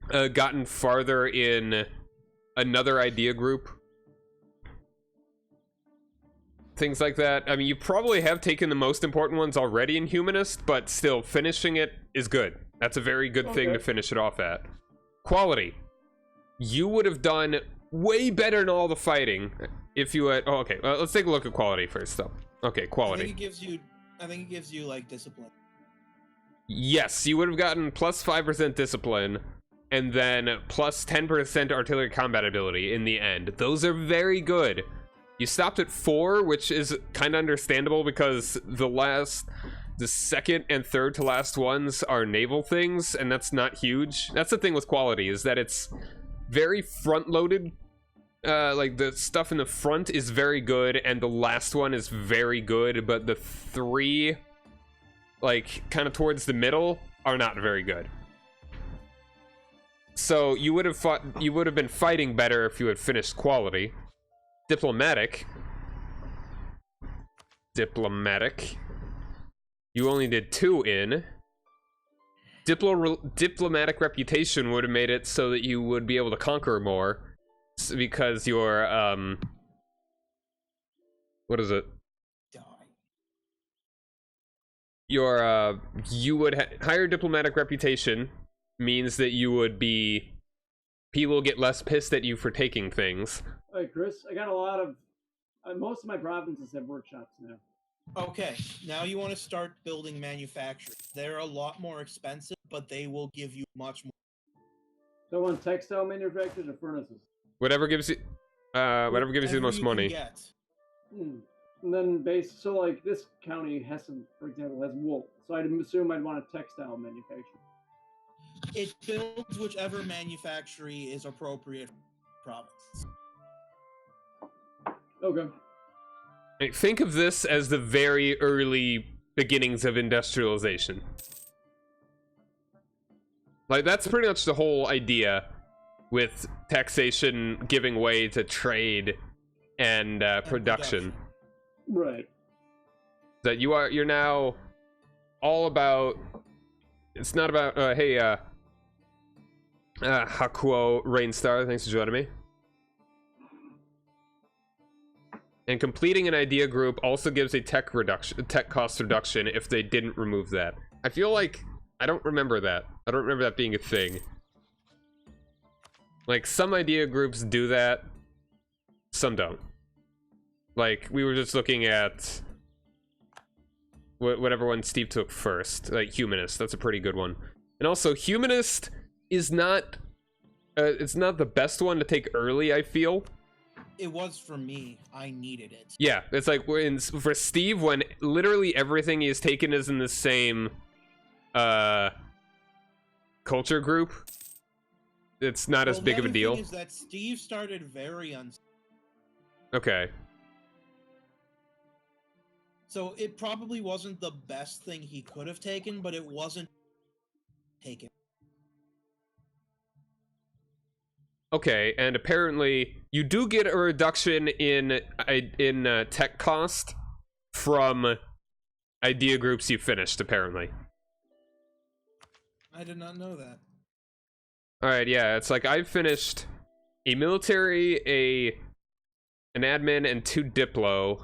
Speaker 1: gotten farther in another idea group. Things like that. I mean, you probably have taken the most important ones already in humanist, but still, finishing it is good. That's a very good thing to finish it off at. Quality. You would have done way better in all the fighting if you had... Oh, okay. Let's take a look at quality first, though. Okay, quality.
Speaker 2: I think it gives you, like, discipline.
Speaker 1: Yes, you would have gotten plus 5% discipline, and then plus 10% artillery combat ability in the end. Those are very good. You stopped at 4, which is kind of understandable because the second and third to last ones are naval things, and that's not huge. That's the thing with quality, is that it's very front-loaded. Like, the stuff in the front is very good, and the last one is very good, but the 3, like, kind of towards the middle, are not very good. So you would have been fighting better if you had finished quality. Diplomatic. You only did 2 in. Diplomatic reputation would have made it so that you would be able to conquer more, because your what is it? Your you would higher diplomatic reputation means that you would be, people get less pissed at you for taking things.
Speaker 3: Hey, Chris, I got a lot of most of my provinces have workshops now.
Speaker 2: Okay, now you want to start building manufacturing. They're a lot more expensive, but they will give you much more.
Speaker 3: So I want textile manufacturers or furnaces.
Speaker 1: Whatever gives you the
Speaker 2: Whatever
Speaker 1: most
Speaker 2: you
Speaker 1: money.
Speaker 2: Can get.
Speaker 3: And then so like this county, Hessen, for example, has wool. So I'd assume I'd want a textile manufacturer.
Speaker 2: It builds whichever manufactory is appropriate for the province.
Speaker 3: Okay.
Speaker 1: Like, think of this as the very early beginnings of industrialization. Like, that's pretty much the whole idea with taxation giving way to trade and production.
Speaker 3: Right.
Speaker 1: That you're now all about. It's not about hey Hakuo Rainstar, thanks for joining me. And completing an idea group also gives a tech cost reduction if they didn't remove that. I feel like I don't remember that. I don't remember that being a thing. Like, some idea groups do that, some don't. Like, we were just looking at whatever one Steve took first, like Humanist. That's a pretty good one. And also, Humanist is not it's not the best one to take early, I feel.
Speaker 2: It was for me. I needed it.
Speaker 1: Yeah, it's like for Steve, when literally everything he's taken is in the same culture group, it's not as big of a deal.
Speaker 2: The other thing is that Steve started very
Speaker 1: Okay.
Speaker 2: So it probably wasn't the best thing he could have taken, but it wasn't taken.
Speaker 1: Okay, and apparently you do get a reduction in tech cost from idea groups you finished, apparently.
Speaker 2: I did not know that.
Speaker 1: Alright, yeah, it's like I've finished a military, an admin, and 2 diplo.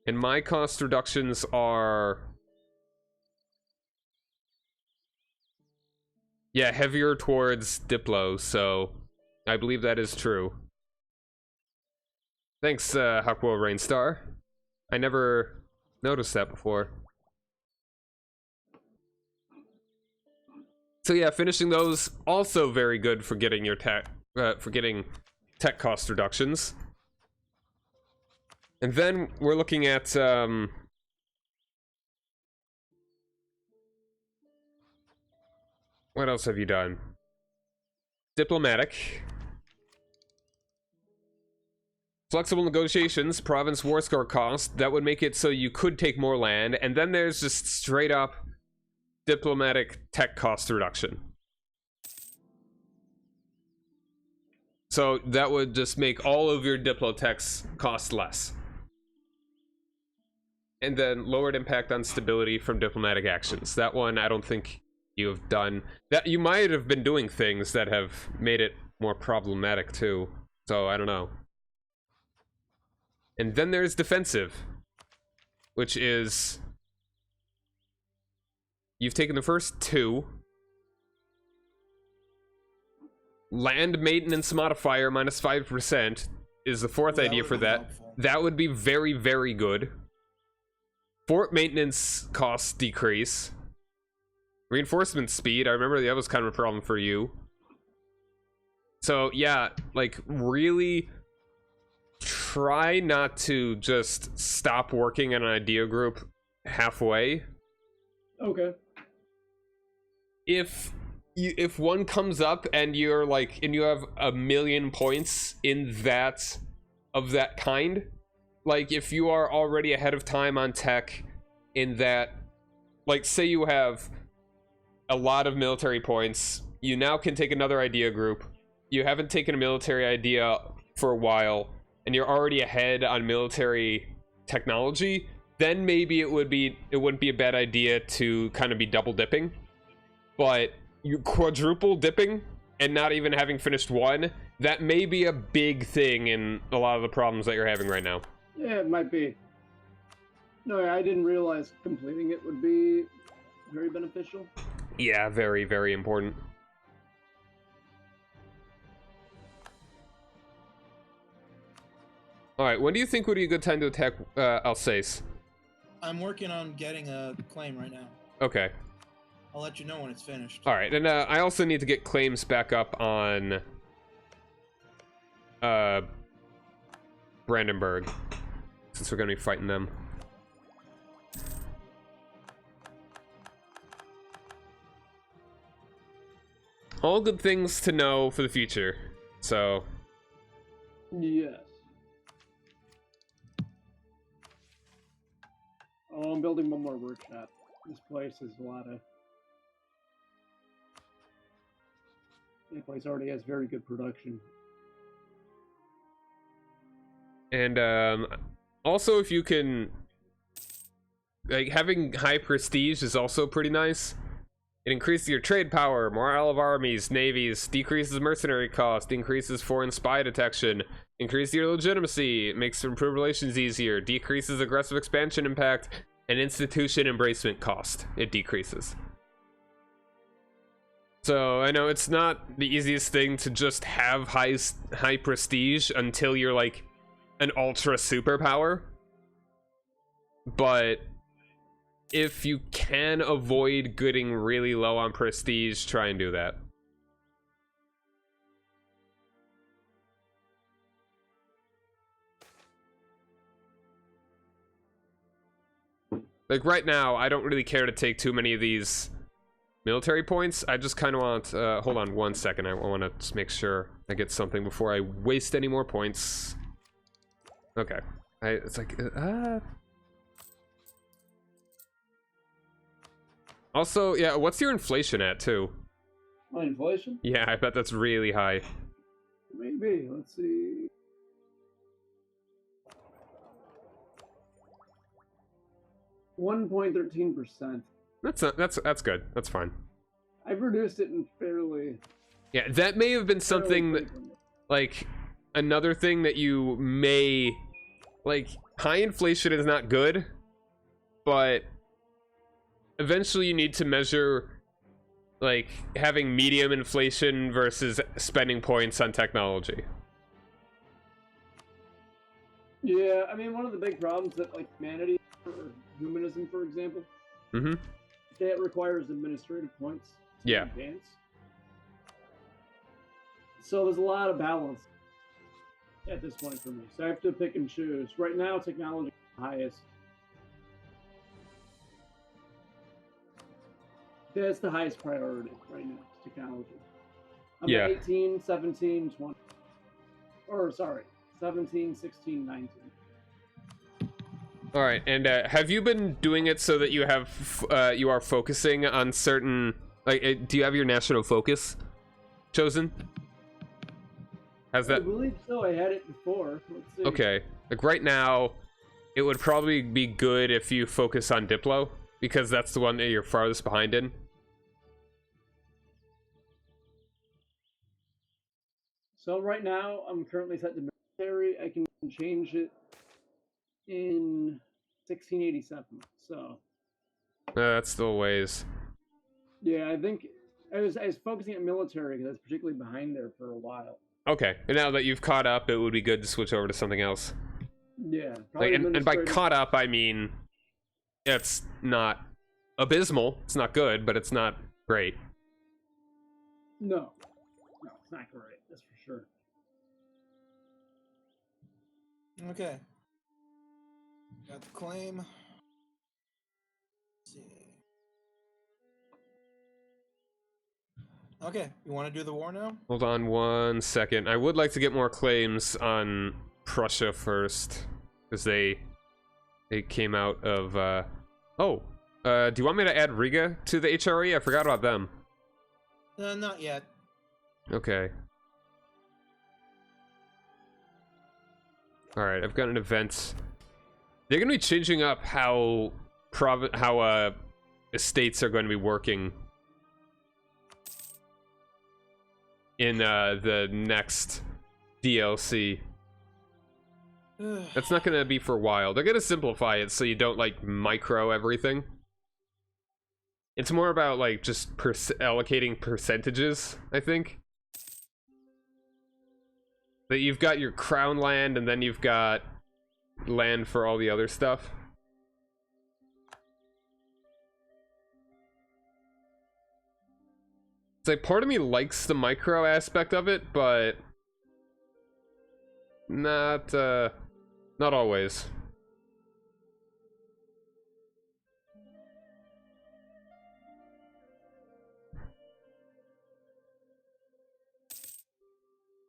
Speaker 1: And my cost reductions are... yeah, heavier towards diplo, so I believe that is true. Thanks, Hakuo Rainstar. I never noticed that before. So yeah, finishing those also very good for getting your tech cost reductions. And then we're looking at what else have you done? Diplomatic. Flexible negotiations, province war score cost, that would make it so you could take more land, and then there's just straight up diplomatic tech cost reduction. So that would just make all of your diplotechs cost less. And then lowered impact on stability from diplomatic actions. That one I don't think you have done. That you might have been doing things that have made it more problematic too. So I don't know. And then there's defensive, which is you've taken the first 2. Land maintenance modifier minus 5% is the 4th idea for that.
Speaker 2: Helpful.
Speaker 1: That would be very, very good. Fort maintenance costs decrease. Reinforcement speed, I remember that was kind of a problem for you. So yeah, like, really try not to just stop working on an idea group halfway.
Speaker 3: Okay.
Speaker 1: If one comes up and you're like, and you have 1,000,000 points in that of that kind, like if you are already ahead of time on tech in that, like say you have a lot of military points, you now can take another idea group. You haven't taken a military idea for a while and you're already ahead on military technology, then maybe it wouldn't be a bad idea to kind of be double dipping. But you quadruple dipping and not even having finished one, that may be a big thing in a lot of the problems that you're having right now.
Speaker 3: Yeah, it might be. No, I didn't realize completing it would be very beneficial.
Speaker 1: Yeah, very, very important. Alright, when do you think would be a good time to attack Alsace?
Speaker 2: I'm working on getting a claim right now.
Speaker 1: Okay.
Speaker 2: I'll let you know when it's finished.
Speaker 1: Alright, and I also need to get claims back up on Brandenburg, since we're gonna be fighting them. All good things to know for the future, so...
Speaker 3: Yes. Oh, I'm building one more workshop. This place is a lot of... This place already has very good production.
Speaker 1: And also, if you can, like, having high prestige is also pretty nice. It increases your trade power, morale of armies, navies, decreases mercenary cost, increases foreign spy detection, increases your legitimacy, makes improved relations easier, decreases aggressive expansion impact, and institution embracement cost. It decreases. So I know it's not the easiest thing to just have high prestige until you're like an ultra superpower, but if you can avoid getting really low on prestige, try and do that. Like right now, I don't really care to take too many of these military points. I just kind of want, hold on one second. I want to just make sure I get something before I waste any more points. Okay. It's like, Also, yeah, what's your inflation at, too?
Speaker 3: My inflation?
Speaker 1: Yeah, I bet that's really high.
Speaker 3: Maybe. Let's see. $1.13%.
Speaker 1: That's good. That's fine.
Speaker 3: I've reduced it in fairly...
Speaker 1: Yeah, that may have been something that, like, another thing that you may... Like, high inflation is not good, but eventually you need to measure, like, having medium inflation versus spending points on technology.
Speaker 3: Yeah, I mean, one of the big problems that, like, humanity, or humanism, for example, that requires administrative points to advance. So there's a lot of balance at this point for me. So I have to pick and choose. Right now, technology is the highest. That's the highest priority right now, is technology. I'm at 18, 17, 20. Or, sorry, 17, 16, 19.
Speaker 1: All right, and have you been doing it so that you have you are focusing on certain, like, do you have your national focus chosen? Has that?
Speaker 3: I believe so. I had it before. Let's see.
Speaker 1: Okay, like right now, it would probably be good if you focus on Diplo, because that's the one that you're farthest behind in.
Speaker 3: So right now, I'm currently set to military. I can change it in 1687. So
Speaker 1: That's still a ways.
Speaker 3: yeah, I think I was focusing on military because I was particularly behind there for a while.
Speaker 1: Okay, and now that you've caught up, it would be good to switch over to something else.
Speaker 3: Yeah,
Speaker 1: Like, and by caught up, I mean it's not abysmal. It's not good, but it's not great.
Speaker 3: No, it's not great. That's for sure.
Speaker 2: Okay. Got the claim. Let's see. Okay, you want to do the war now?
Speaker 1: Hold on one second. I would like to get more claims on Prussia first, because they came out of. Do you want me to add Riga to the HRE? I forgot about them.
Speaker 2: Not yet.
Speaker 1: Okay. All right, I've got an event. They're going to be changing up how estates are going to be working in the next DLC. That's not going to be for a while. They're going to simplify it so you don't like micro everything. It's more about like just allocating percentages, I think. That you've got your crown land, and then you've got land for all the other stuff. It's like part of me likes the micro aspect of it, but not always.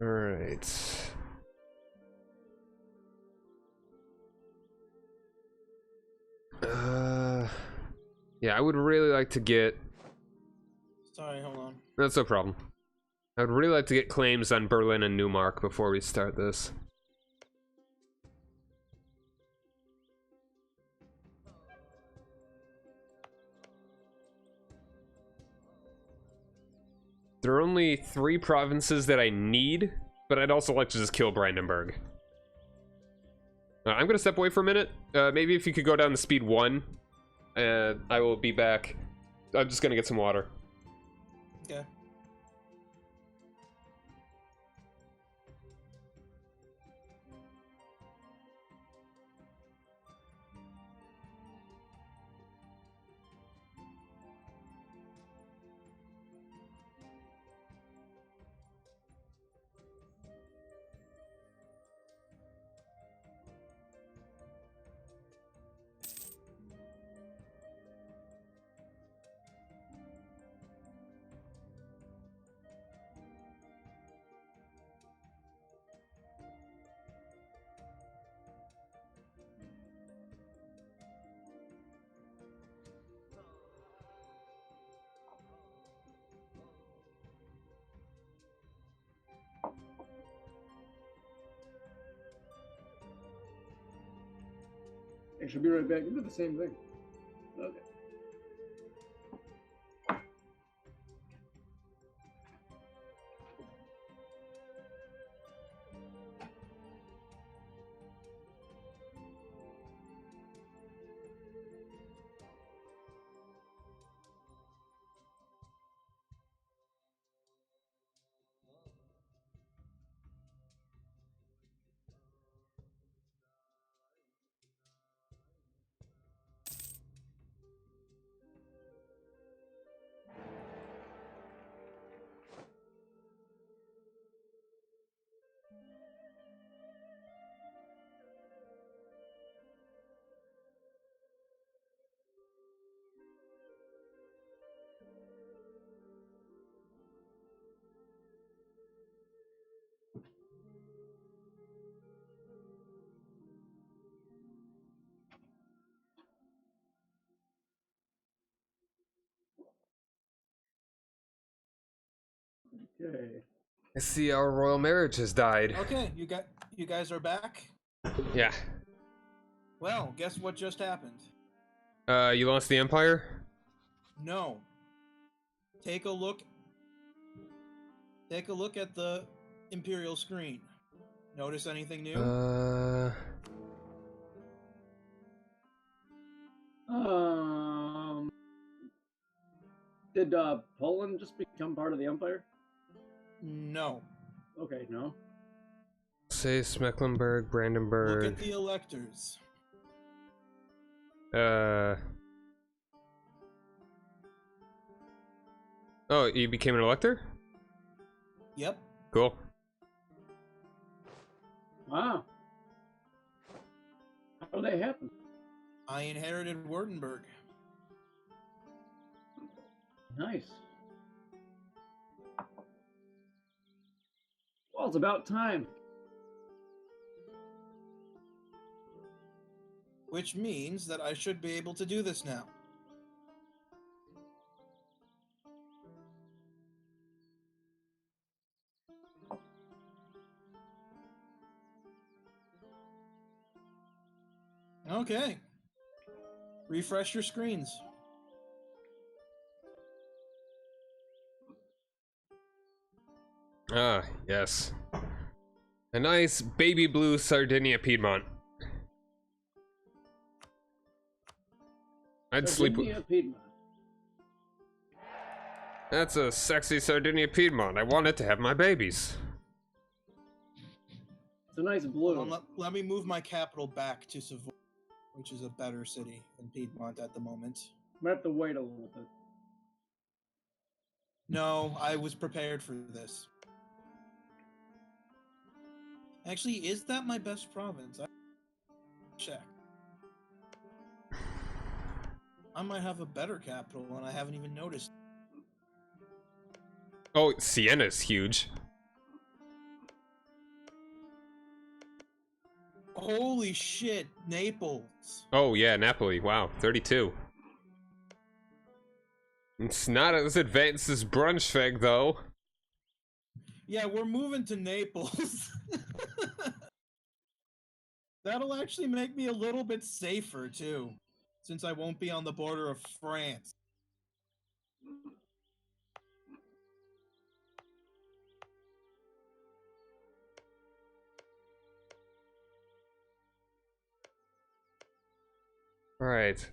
Speaker 1: All right. Yeah, I would really like to get...
Speaker 2: Sorry, hold on.
Speaker 1: That's no problem. I would really like to get claims on Berlin and Neumark before we start this. There are only 3 provinces that I need, but I'd also like to just kill Brandenburg. I'm gonna step away for a minute. Maybe if you could go down to speed 1, and I will be back. I'm just gonna get some water.
Speaker 2: Okay.
Speaker 3: I should be right back. You do the same thing. Okay. Okay.
Speaker 1: I see our royal marriage has died.
Speaker 2: Okay, you guys are back?
Speaker 1: Yeah.
Speaker 2: Well, guess what just happened?
Speaker 1: You lost the empire?
Speaker 2: No. Take a look at the Imperial screen. Notice anything new?
Speaker 3: Did Poland just become part of the empire?
Speaker 2: No.
Speaker 3: Okay, no.
Speaker 1: Say Mecklenburg, Brandenburg.
Speaker 2: Look at the electors.
Speaker 1: Oh, you became an elector?
Speaker 2: Yep.
Speaker 1: Cool.
Speaker 3: Wow. How did that happen?
Speaker 2: I inherited Württemberg.
Speaker 3: Nice. Well, it's about time.
Speaker 2: Which means that I should be able to do this now. Okay. Refresh your screens.
Speaker 1: Ah, yes. A nice baby blue Sardinia-Piedmont. I'd sleep with...
Speaker 3: Sardinia-Piedmont.
Speaker 1: That's a sexy Sardinia-Piedmont. I want it to have my babies.
Speaker 3: It's a nice blue.
Speaker 2: Let me move my capital back to Savoy, which is a better city than Piedmont at the moment.
Speaker 3: I'm gonna have to wait a little bit.
Speaker 2: No, I was prepared for this. Actually, is that my best province? I check. I might have a better capital, and I haven't even noticed.
Speaker 1: Oh, Siena's huge.
Speaker 2: Holy shit, Naples.
Speaker 1: Oh yeah, Napoli. Wow, 32. It's not as advanced as Braunschweig, though.
Speaker 2: Yeah, we're moving to Naples. That'll actually make me a little bit safer, too, since I won't be on the border of France.
Speaker 1: Alright.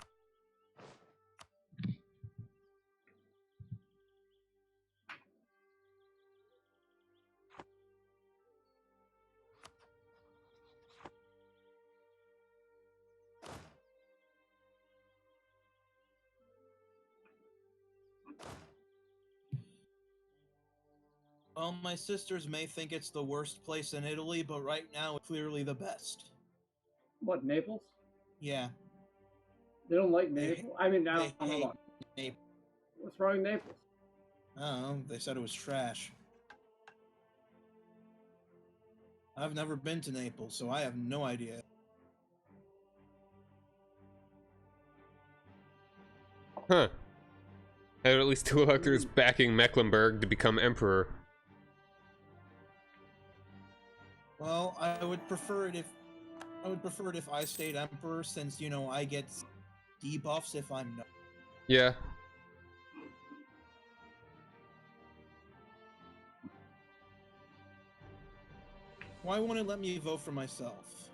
Speaker 2: Well, my sisters may think it's the worst place in Italy, but right now it's clearly the best.
Speaker 3: What, Naples?
Speaker 2: Yeah.
Speaker 3: They don't like
Speaker 2: They-
Speaker 3: Naples? I mean, I
Speaker 2: They
Speaker 3: don't know
Speaker 2: hate
Speaker 3: about
Speaker 2: Naples.
Speaker 3: what's wrong with Naples?
Speaker 2: I don't know, they said it was trash. I've never been to Naples, so I have no idea.
Speaker 1: Huh. I have at least 2 electors backing Mecklenburg to become emperor.
Speaker 2: Well, I would prefer it if I stayed emperor, since, you know, I get debuffs if I'm not.
Speaker 1: Yeah.
Speaker 2: Why won't it let me vote for myself?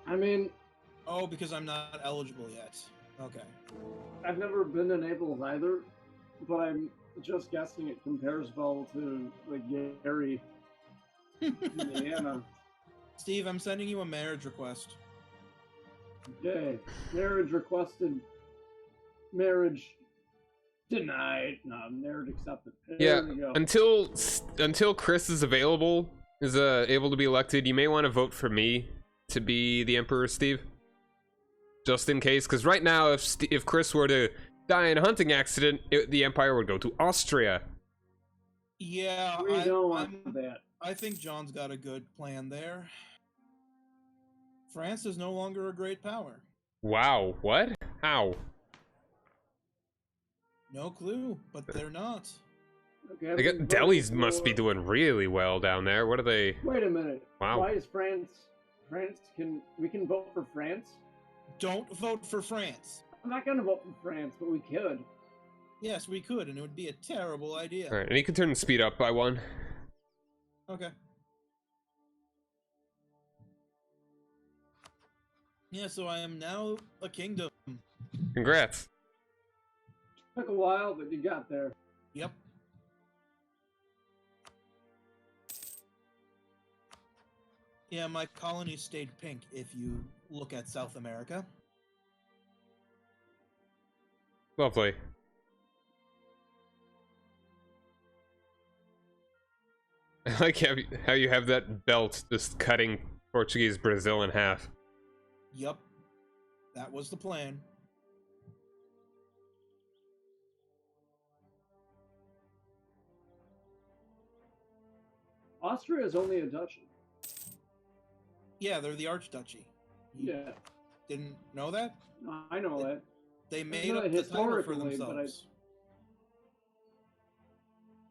Speaker 3: I mean,
Speaker 2: Oh, because I'm not eligible yet. Okay.
Speaker 3: I've never been to Naples either, but I'm just guessing it compares well to like Gary, Indiana.
Speaker 2: Steve, I'm sending you a marriage request.
Speaker 3: Okay, marriage requested, marriage denied. No, marriage accepted.
Speaker 1: Yeah.
Speaker 3: There we go.
Speaker 1: Until Chris is available, is able to be elected, you may want to vote for me to be the emperor, Steve. Just in case, because right now, if Chris were to die in a hunting accident, the empire would go to Austria.
Speaker 2: Yeah,
Speaker 3: We don't want that.
Speaker 2: I think John's got a good plan there. France is no longer a great power.
Speaker 1: Wow, what? How?
Speaker 2: No clue, but they're not.
Speaker 3: Okay,
Speaker 1: I guess Delhi's must be doing really well down there. What are they?
Speaker 3: Wait a minute.
Speaker 1: Wow.
Speaker 3: Why is France? We can vote for France?
Speaker 2: Don't vote for France.
Speaker 3: I'm not gonna vote for France, but we could.
Speaker 2: Yes, we could, and it would be a terrible idea.
Speaker 1: Alright, and you can turn the speed up by 1.
Speaker 2: Okay. Yeah, so I am now a kingdom.
Speaker 1: Congrats.
Speaker 3: Took a while, but you got there.
Speaker 2: Yep. Yeah, my colony stayed pink if you look at South America.
Speaker 1: Lovely. I like how you have that belt just cutting Portuguese Brazil in half.
Speaker 2: Yep. That was the plan.
Speaker 3: Austria is only a duchy.
Speaker 2: Yeah, they're the Archduchy. You
Speaker 3: Yeah,
Speaker 2: didn't know that?
Speaker 3: I know that.
Speaker 2: They made
Speaker 3: know
Speaker 2: up the title for
Speaker 3: historically, but
Speaker 2: themselves.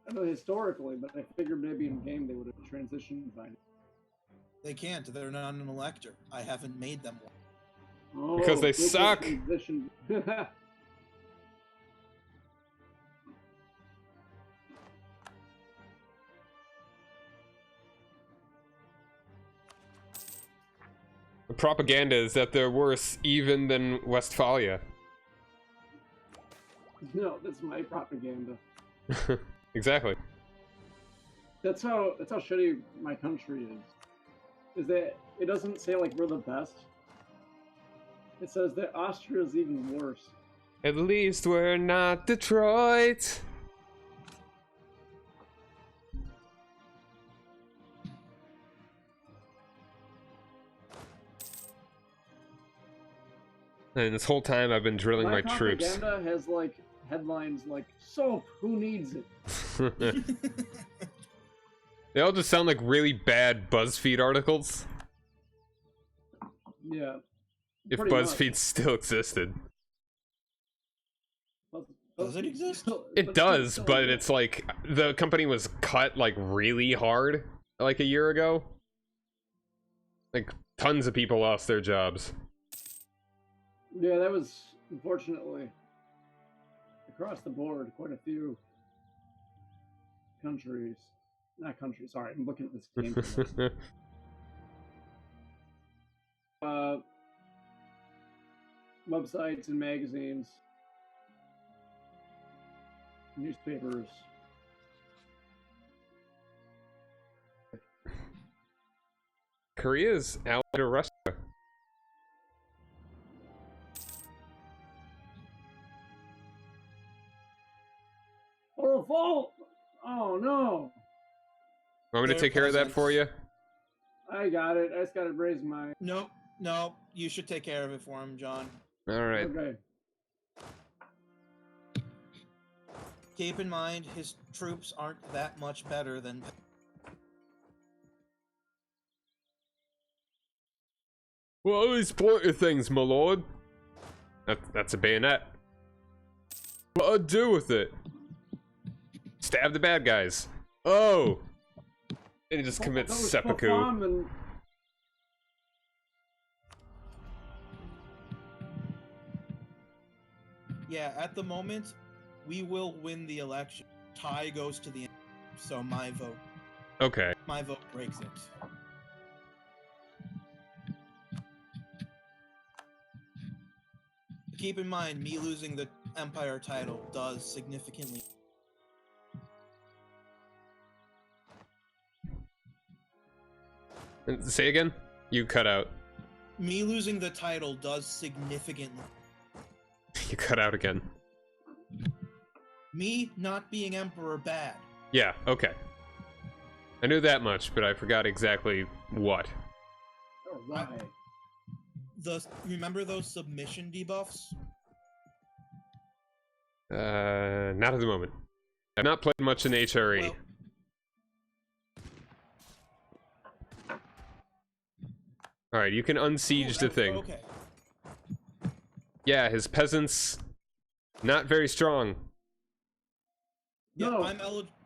Speaker 3: I know historically, but I figured maybe in game they would have transitioned by now.
Speaker 2: They can't. They're not an elector. I haven't made them one.
Speaker 3: Oh,
Speaker 1: Because they
Speaker 3: good
Speaker 1: suck.
Speaker 3: transition.
Speaker 1: propaganda is that they're worse even than Westphalia.
Speaker 3: No, that's my propaganda.
Speaker 1: Exactly.
Speaker 3: That's how shitty my country is. Is that it doesn't say like we're the best. It says that Austria is even worse.
Speaker 1: At least we're not Detroit. And this whole time I've been drilling my troops.
Speaker 3: Propaganda has like headlines like "Soap, who needs it?"
Speaker 1: They all just sound like really bad BuzzFeed articles.
Speaker 3: Yeah.
Speaker 1: If BuzzFeed still existed.
Speaker 2: Does it exist?
Speaker 1: It does, but it's like the company was cut like really hard like a year ago. Like tons of people lost their jobs.
Speaker 3: Yeah, that was unfortunately across the board. Quite a few countries, not countries. Sorry, I'm looking at this game. Websites and magazines, newspapers.
Speaker 1: Korea's allied to Russia.
Speaker 3: Oh, oh no!
Speaker 1: Want me to take care of that for you?
Speaker 3: I got it. I just got to raise my.
Speaker 2: Nope. No, you should take care of it for him, John.
Speaker 1: All right.
Speaker 3: Okay.
Speaker 2: Keep in mind, his troops aren't that much better than.
Speaker 1: Well, these pointer things, my lord. That's a bayonet. What I do with it? Stab the bad guys. Oh! And he just commits seppuku.
Speaker 3: And...
Speaker 2: Yeah, at the moment, we will win the election. Tie goes to the end, so my vote.
Speaker 1: Okay.
Speaker 2: My vote breaks it. Keep in mind, me losing the Empire title does significantly.
Speaker 1: And say again? You cut out.
Speaker 2: Me losing the title does significantly.
Speaker 1: You cut out again.
Speaker 2: Me not being emperor bad.
Speaker 1: Yeah, okay. I knew that much, but I forgot exactly what.
Speaker 3: Alright.
Speaker 2: Remember those submission debuffs?
Speaker 1: Not at the moment. I've not played much in HRE.
Speaker 2: Well,
Speaker 1: Alright, you can unsiege the thing.
Speaker 2: Okay.
Speaker 1: Yeah, his peasants, not very strong.
Speaker 2: Yeah,
Speaker 3: No.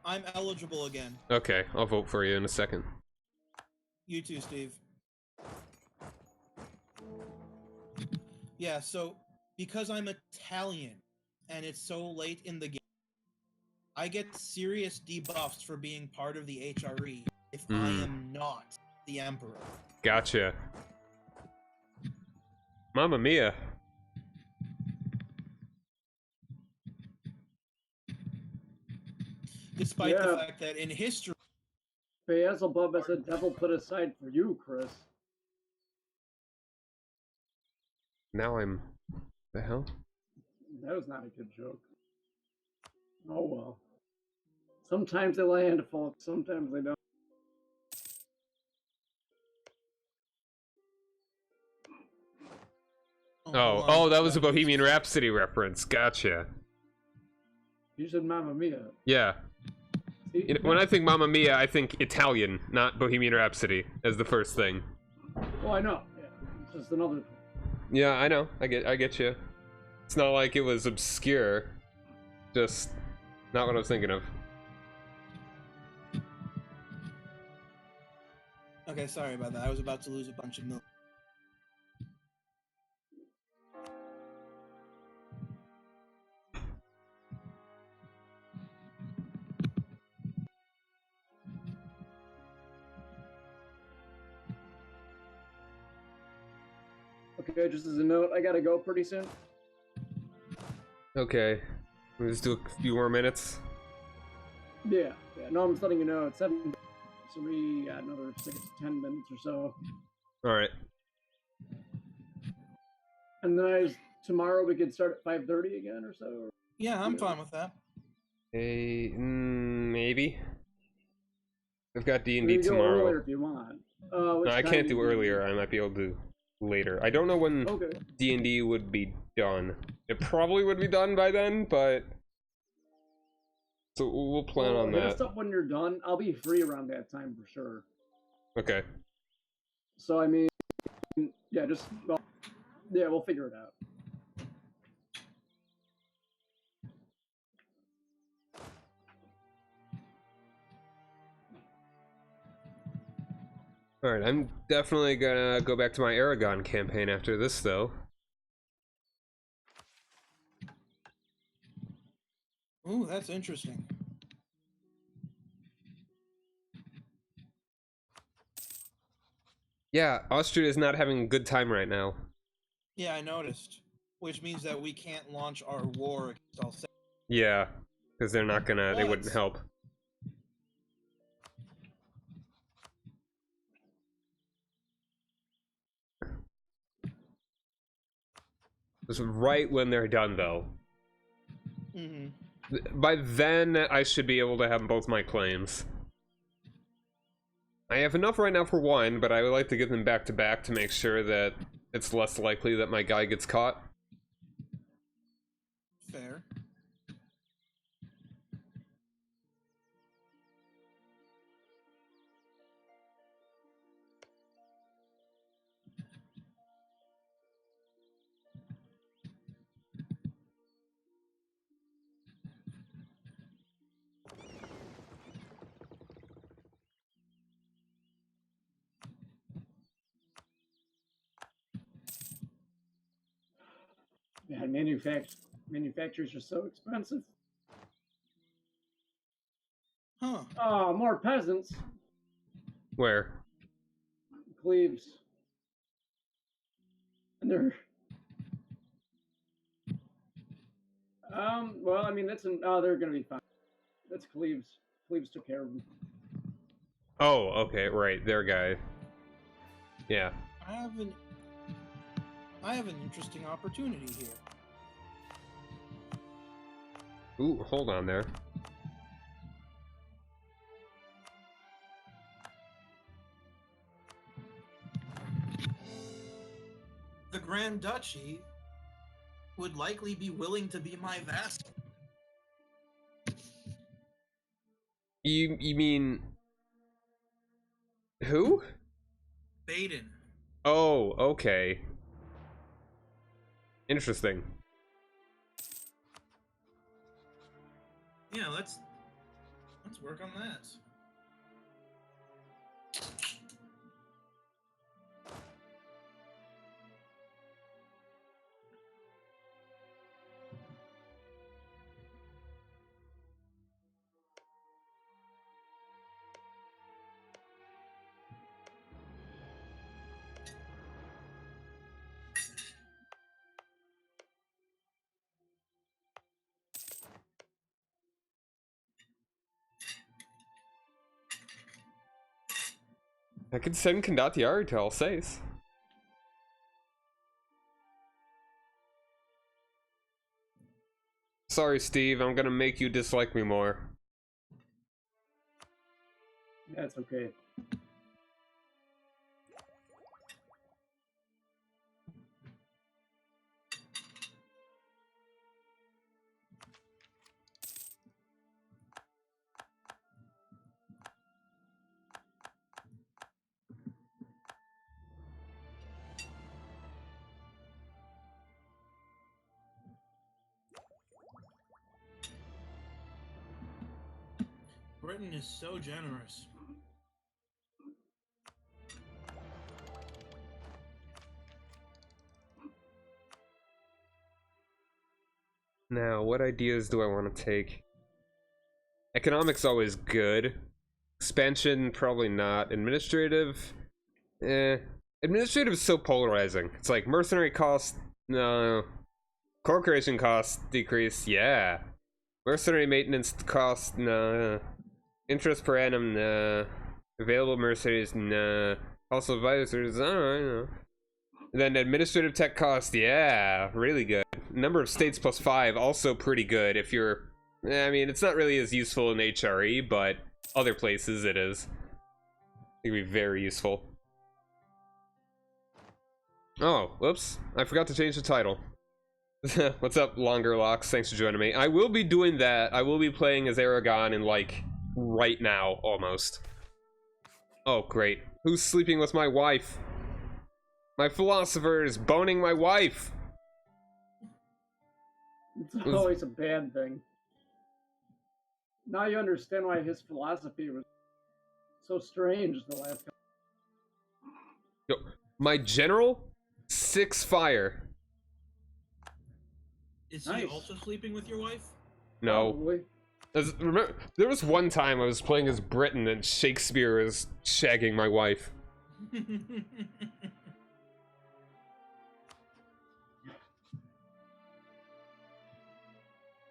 Speaker 2: I'm eligible again.
Speaker 1: Okay, I'll vote for you in a second.
Speaker 2: You too, Steve. Yeah, so because I'm Italian and it's so late in the game, I get serious debuffs for being part of the HRE if I am not the emperor.
Speaker 1: Gotcha. Mamma mia.
Speaker 2: Despite the fact that in history...
Speaker 3: Beelzebub as a devil put aside for you, Chris.
Speaker 1: Now I'm... The hell?
Speaker 3: That was not a good joke. Oh well. Sometimes they land, folks. Sometimes they don't.
Speaker 1: Oh, that was a Bohemian Rhapsody reference. Gotcha.
Speaker 3: You said Mamma Mia.
Speaker 1: Yeah.
Speaker 3: See,
Speaker 1: You know, when I think Mamma Mia, I think Italian, not Bohemian Rhapsody, as the first thing.
Speaker 3: Oh, I know. Yeah, it's just another.
Speaker 1: Yeah, I know. I get you. It's not like it was obscure. Just not what I was thinking of.
Speaker 2: Okay, sorry about that. I was about to lose a bunch of milk.
Speaker 3: Okay, just as a note, I gotta go pretty soon.
Speaker 1: Okay. Let's do a few more minutes.
Speaker 3: Yeah. No, I'm just letting you know. It's 7. So we got another 6 to 10 minutes or so.
Speaker 1: Alright.
Speaker 3: And then tomorrow we could start at 5:30 again or so.
Speaker 2: Yeah, I'm fine with that.
Speaker 1: Maybe. I've got D&D
Speaker 3: You can go
Speaker 1: tomorrow.
Speaker 3: earlier if you want.
Speaker 1: No, I can't do earlier. I might be able to later. I don't know when D&D would be done. It probably would be done by then, but so we'll plan on
Speaker 3: hit
Speaker 1: that.
Speaker 3: us up when you're done. I'll be free around that time for sure.
Speaker 1: Okay.
Speaker 3: So I mean, yeah, we'll figure it out.
Speaker 1: Alright, I'm definitely gonna go back to my Aragon campaign after this, though.
Speaker 2: Ooh, that's interesting.
Speaker 1: Yeah, Austria is not having a good time right now.
Speaker 2: Yeah, I noticed. Which means that we can't launch our war against Alsace.
Speaker 1: Yeah, because they're not gonna, they wouldn't help. It's right when they're done, though. By then, I should be able to have both my claims. I have enough right now for one, but I would like to get them back to back to make sure that it's less likely that my guy gets caught.
Speaker 2: Fair.
Speaker 3: Yeah, manufacturers are so expensive.
Speaker 2: Huh.
Speaker 3: Oh, more peasants.
Speaker 1: Where?
Speaker 3: Cleves. And they're... well, I mean, they're gonna be fine. That's Cleves. Cleves took care of them.
Speaker 1: Oh, okay, right, their guy. Yeah.
Speaker 2: I have an interesting opportunity here.
Speaker 1: Ooh, hold on there.
Speaker 2: The Grand Duchy would likely be willing to be my vassal.
Speaker 1: You mean... who?
Speaker 2: Baden.
Speaker 1: Oh, okay. Interesting.
Speaker 2: Yeah, let's work on that.
Speaker 1: I could send Condottieri to Alsace. Sorry, Steve, I'm gonna make you dislike me more.
Speaker 3: That's okay.
Speaker 2: Britain is so generous.
Speaker 1: Now, what ideas do I want to take? Economics always good. Expansion, probably not. Administrative, eh. Administrative is so polarizing. It's like mercenary cost, no. Core creation cost decrease, yeah. Mercenary maintenance cost, no. Interest per annum, no. Available mercenaries, no. Also advisors, alright, no. Then administrative tech cost, yeah, really good. Number of states +5, also pretty good if you're... I mean, it's not really as useful in HRE, but other places it is. It can be very useful. Oh, whoops. I forgot to change the title. What's up, Longer Locks? Thanks for joining me. I will be doing that. I will be playing as Aragon in, like, right now, almost. Oh, great. Who's sleeping with my wife? My philosopher is boning my wife!
Speaker 3: It's always a bad thing. Now you understand why his philosophy was so strange the last couple.
Speaker 1: Yo, my general? 6 fire.
Speaker 2: Is
Speaker 3: Nice.
Speaker 2: he also sleeping with your wife?
Speaker 1: No.
Speaker 3: Probably.
Speaker 1: Remember, there was one time I was playing as Britain and Shakespeare was shagging my wife.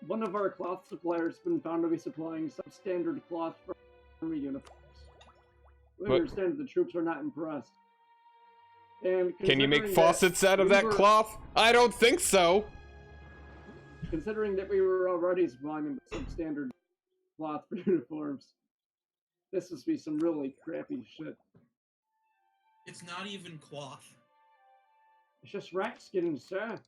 Speaker 3: One of our cloth suppliers has been found to be supplying substandard cloth for army uniforms. We
Speaker 1: What?
Speaker 3: understand that the troops are not impressed. And
Speaker 1: Can you make
Speaker 3: considering
Speaker 1: faucets out of
Speaker 3: we
Speaker 1: that
Speaker 3: were-
Speaker 1: cloth? I don't think so!
Speaker 3: Considering that we were already supplying them with substandard cloth for uniforms, this must be some really crappy shit.
Speaker 2: It's not even cloth.
Speaker 3: It's just rat skin, sir.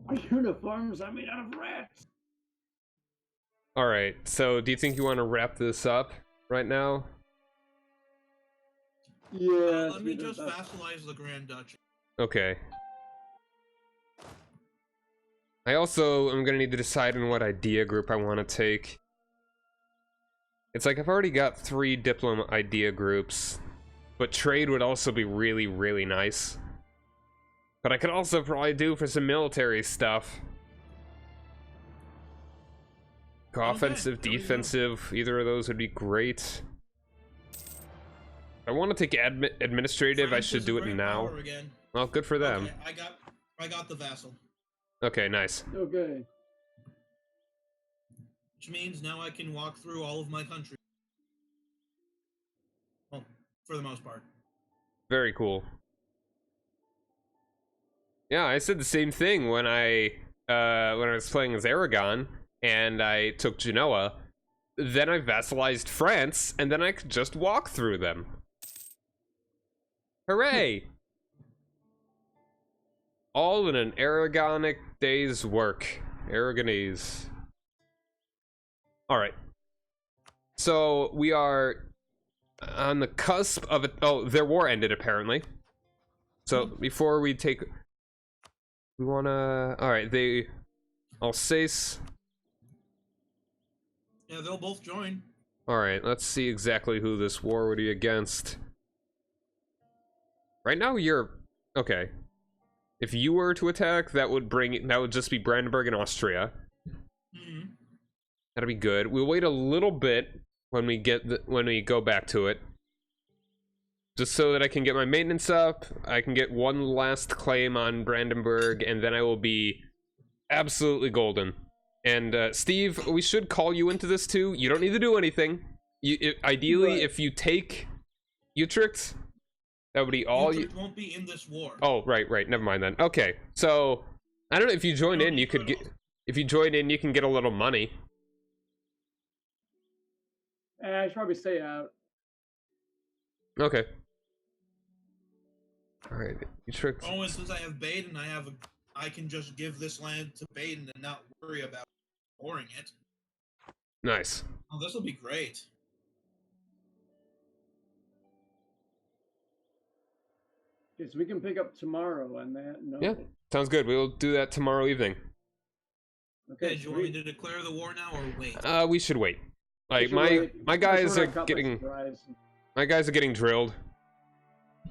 Speaker 3: Our uniforms are made out of rats.
Speaker 1: Alright, so do you think you want to wrap this up right now?
Speaker 3: Yeah.
Speaker 2: Let me just vassalize the Grand Duchy.
Speaker 1: Okay. I also am gonna need to decide on what idea group I want to take. It's like I've already got 3 diploma idea groups, but trade would also be really, really nice. But I could also probably do for some military stuff. Offensive,
Speaker 2: there we go.
Speaker 1: defensive, either of those would be great. I want to take administrative, I
Speaker 2: France
Speaker 1: should
Speaker 2: is
Speaker 1: do
Speaker 2: a
Speaker 1: it
Speaker 2: great
Speaker 1: now.
Speaker 2: power again.
Speaker 1: Well, good for them.
Speaker 2: Okay, I got the vassal,
Speaker 1: Okay, nice.
Speaker 3: Okay.
Speaker 2: which means now I can walk through all of my country. Well, for the most part.
Speaker 1: Very cool. Yeah, I said the same thing when I was playing as Aragon and I took Genoa. Then I vassalized France, and then I could just walk through them. Hooray! All in an Aragonic day's work. Aragonese. Alright. So, we are on the cusp of it. Oh, their war ended, apparently. So, before we take... We wanna... Alright, they... Alsace...
Speaker 2: Yeah, they'll both join.
Speaker 1: Alright, let's see exactly who this war would be against. Right now, you're... Okay. If you were to attack, that would just be Brandenburg and Austria.
Speaker 2: Mm-hmm.
Speaker 1: That'd be good. We'll wait a little bit when we go back to it. Just so that I can get my maintenance up, I can get one last claim on Brandenburg, and then I will be absolutely golden. And, Steve, we should call you into this too. You don't need to do anything. Ideally,
Speaker 3: Right.
Speaker 1: if you take Utrecht, that would be all you...
Speaker 2: Utrecht won't be in this war.
Speaker 1: Oh, right, never mind then. Okay, so, I don't know, if you join in, you could get... If you join in, you can get a little money.
Speaker 3: I should probably stay out.
Speaker 1: Okay. Alright, Utrecht...
Speaker 2: Oh, and since I have Baden, I can just give this land to Baden and not worry about warring it.
Speaker 1: Nice.
Speaker 2: Oh, this will be great.
Speaker 3: Okay, so we can pick up tomorrow on that. No.
Speaker 1: Yeah, sounds good. We'll do that tomorrow evening.
Speaker 2: Okay, do you want me to declare the war now or wait?
Speaker 1: We should wait. Like,
Speaker 3: Should
Speaker 1: my
Speaker 3: we-
Speaker 1: guys
Speaker 3: we're
Speaker 1: are
Speaker 3: not caught by
Speaker 1: getting...
Speaker 3: surprise.
Speaker 1: My guys are getting drilled.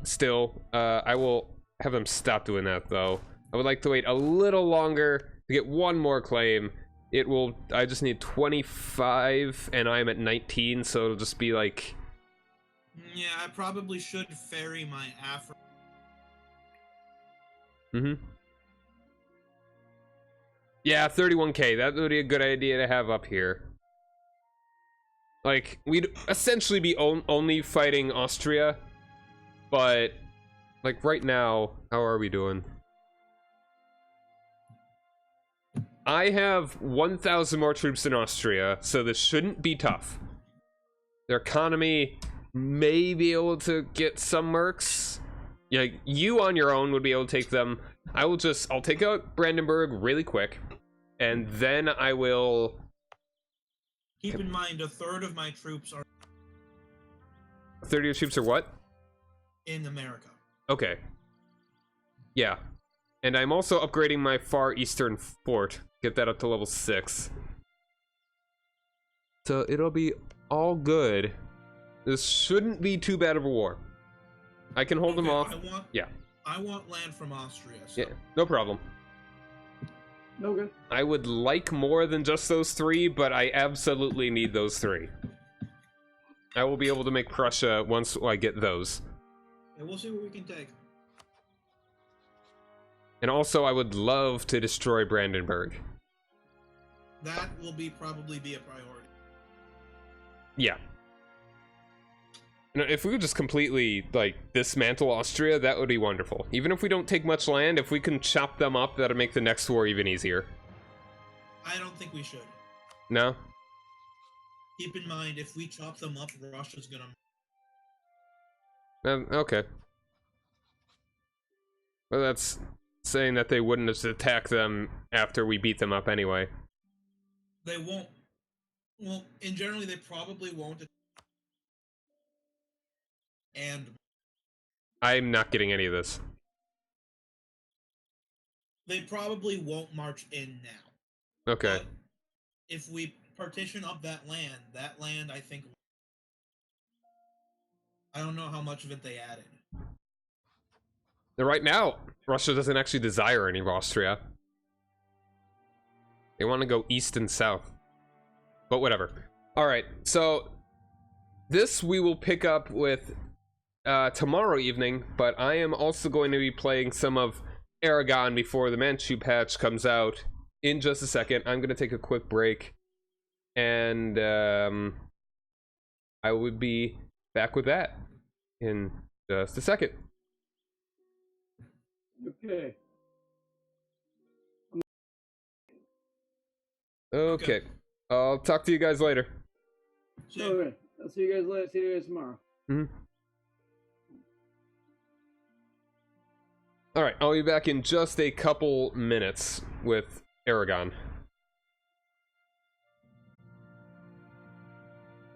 Speaker 1: Still. I will have them stop doing that, though. I would like to wait a little longer to get one more claim it will, I just need 25 and I'm at 19, so it'll just be like,
Speaker 2: Yeah, I probably should ferry my Africa.
Speaker 1: yeah, 31k, that would be a good idea to have up here. Like, we'd essentially be only fighting Austria, but like right now, how are we doing? I have 1,000 more troops in Austria, so this shouldn't be tough. Their economy may be able to get some mercs. Yeah, you on your own would be able to take them. I'll take out Brandenburg really quick, and then I will...
Speaker 2: Keep in mind, a third of my troops are...
Speaker 1: 30 of your troops are what?
Speaker 2: In America.
Speaker 1: Okay. Yeah. And I'm also upgrading my Far Eastern Fort. Get that up to level 6. So it'll be all good. This shouldn't be too bad of a war. I can hold them off.
Speaker 2: I want land from Austria. So.
Speaker 1: Yeah, no problem.
Speaker 3: No good.
Speaker 1: I would like more than just those 3, but I absolutely need those 3. I will be able to make Prussia once I get those.
Speaker 2: Yeah, we'll see what we can take.
Speaker 1: And also, I would love to destroy Brandenburg.
Speaker 2: That will probably be a priority.
Speaker 1: Yeah. You know, if we could just completely, like, dismantle Austria, that would be wonderful. Even if we don't take much land, if we can chop them up, that'll make the next war even easier.
Speaker 2: I don't think we should.
Speaker 1: No?
Speaker 2: Keep in mind, if we chop them up, Russia's gonna...
Speaker 1: Okay. Well, that's saying that they wouldn't have attacked them after we beat them up anyway.
Speaker 2: They won't. Well, in generally, they probably won't. And
Speaker 1: I'm not getting any of this.
Speaker 2: they probably won't march in now.
Speaker 1: Okay.
Speaker 2: But if we partition up that land, I think... I don't know how much of it they added.
Speaker 1: Right now, Russia doesn't actually desire any of Austria. They want to go east and south. But whatever. Alright, so this we will pick up with tomorrow evening, but I am also going to be playing some of Aragon before the Manchu patch comes out in just a second. I'm going to take a quick break, and I will be back with that in just a second.
Speaker 3: Okay.
Speaker 1: Okay. I'll talk to you guys later.
Speaker 3: Okay. I'll see you guys later. See you guys tomorrow.
Speaker 1: Alright, I'll be back in just a couple minutes with Aragon.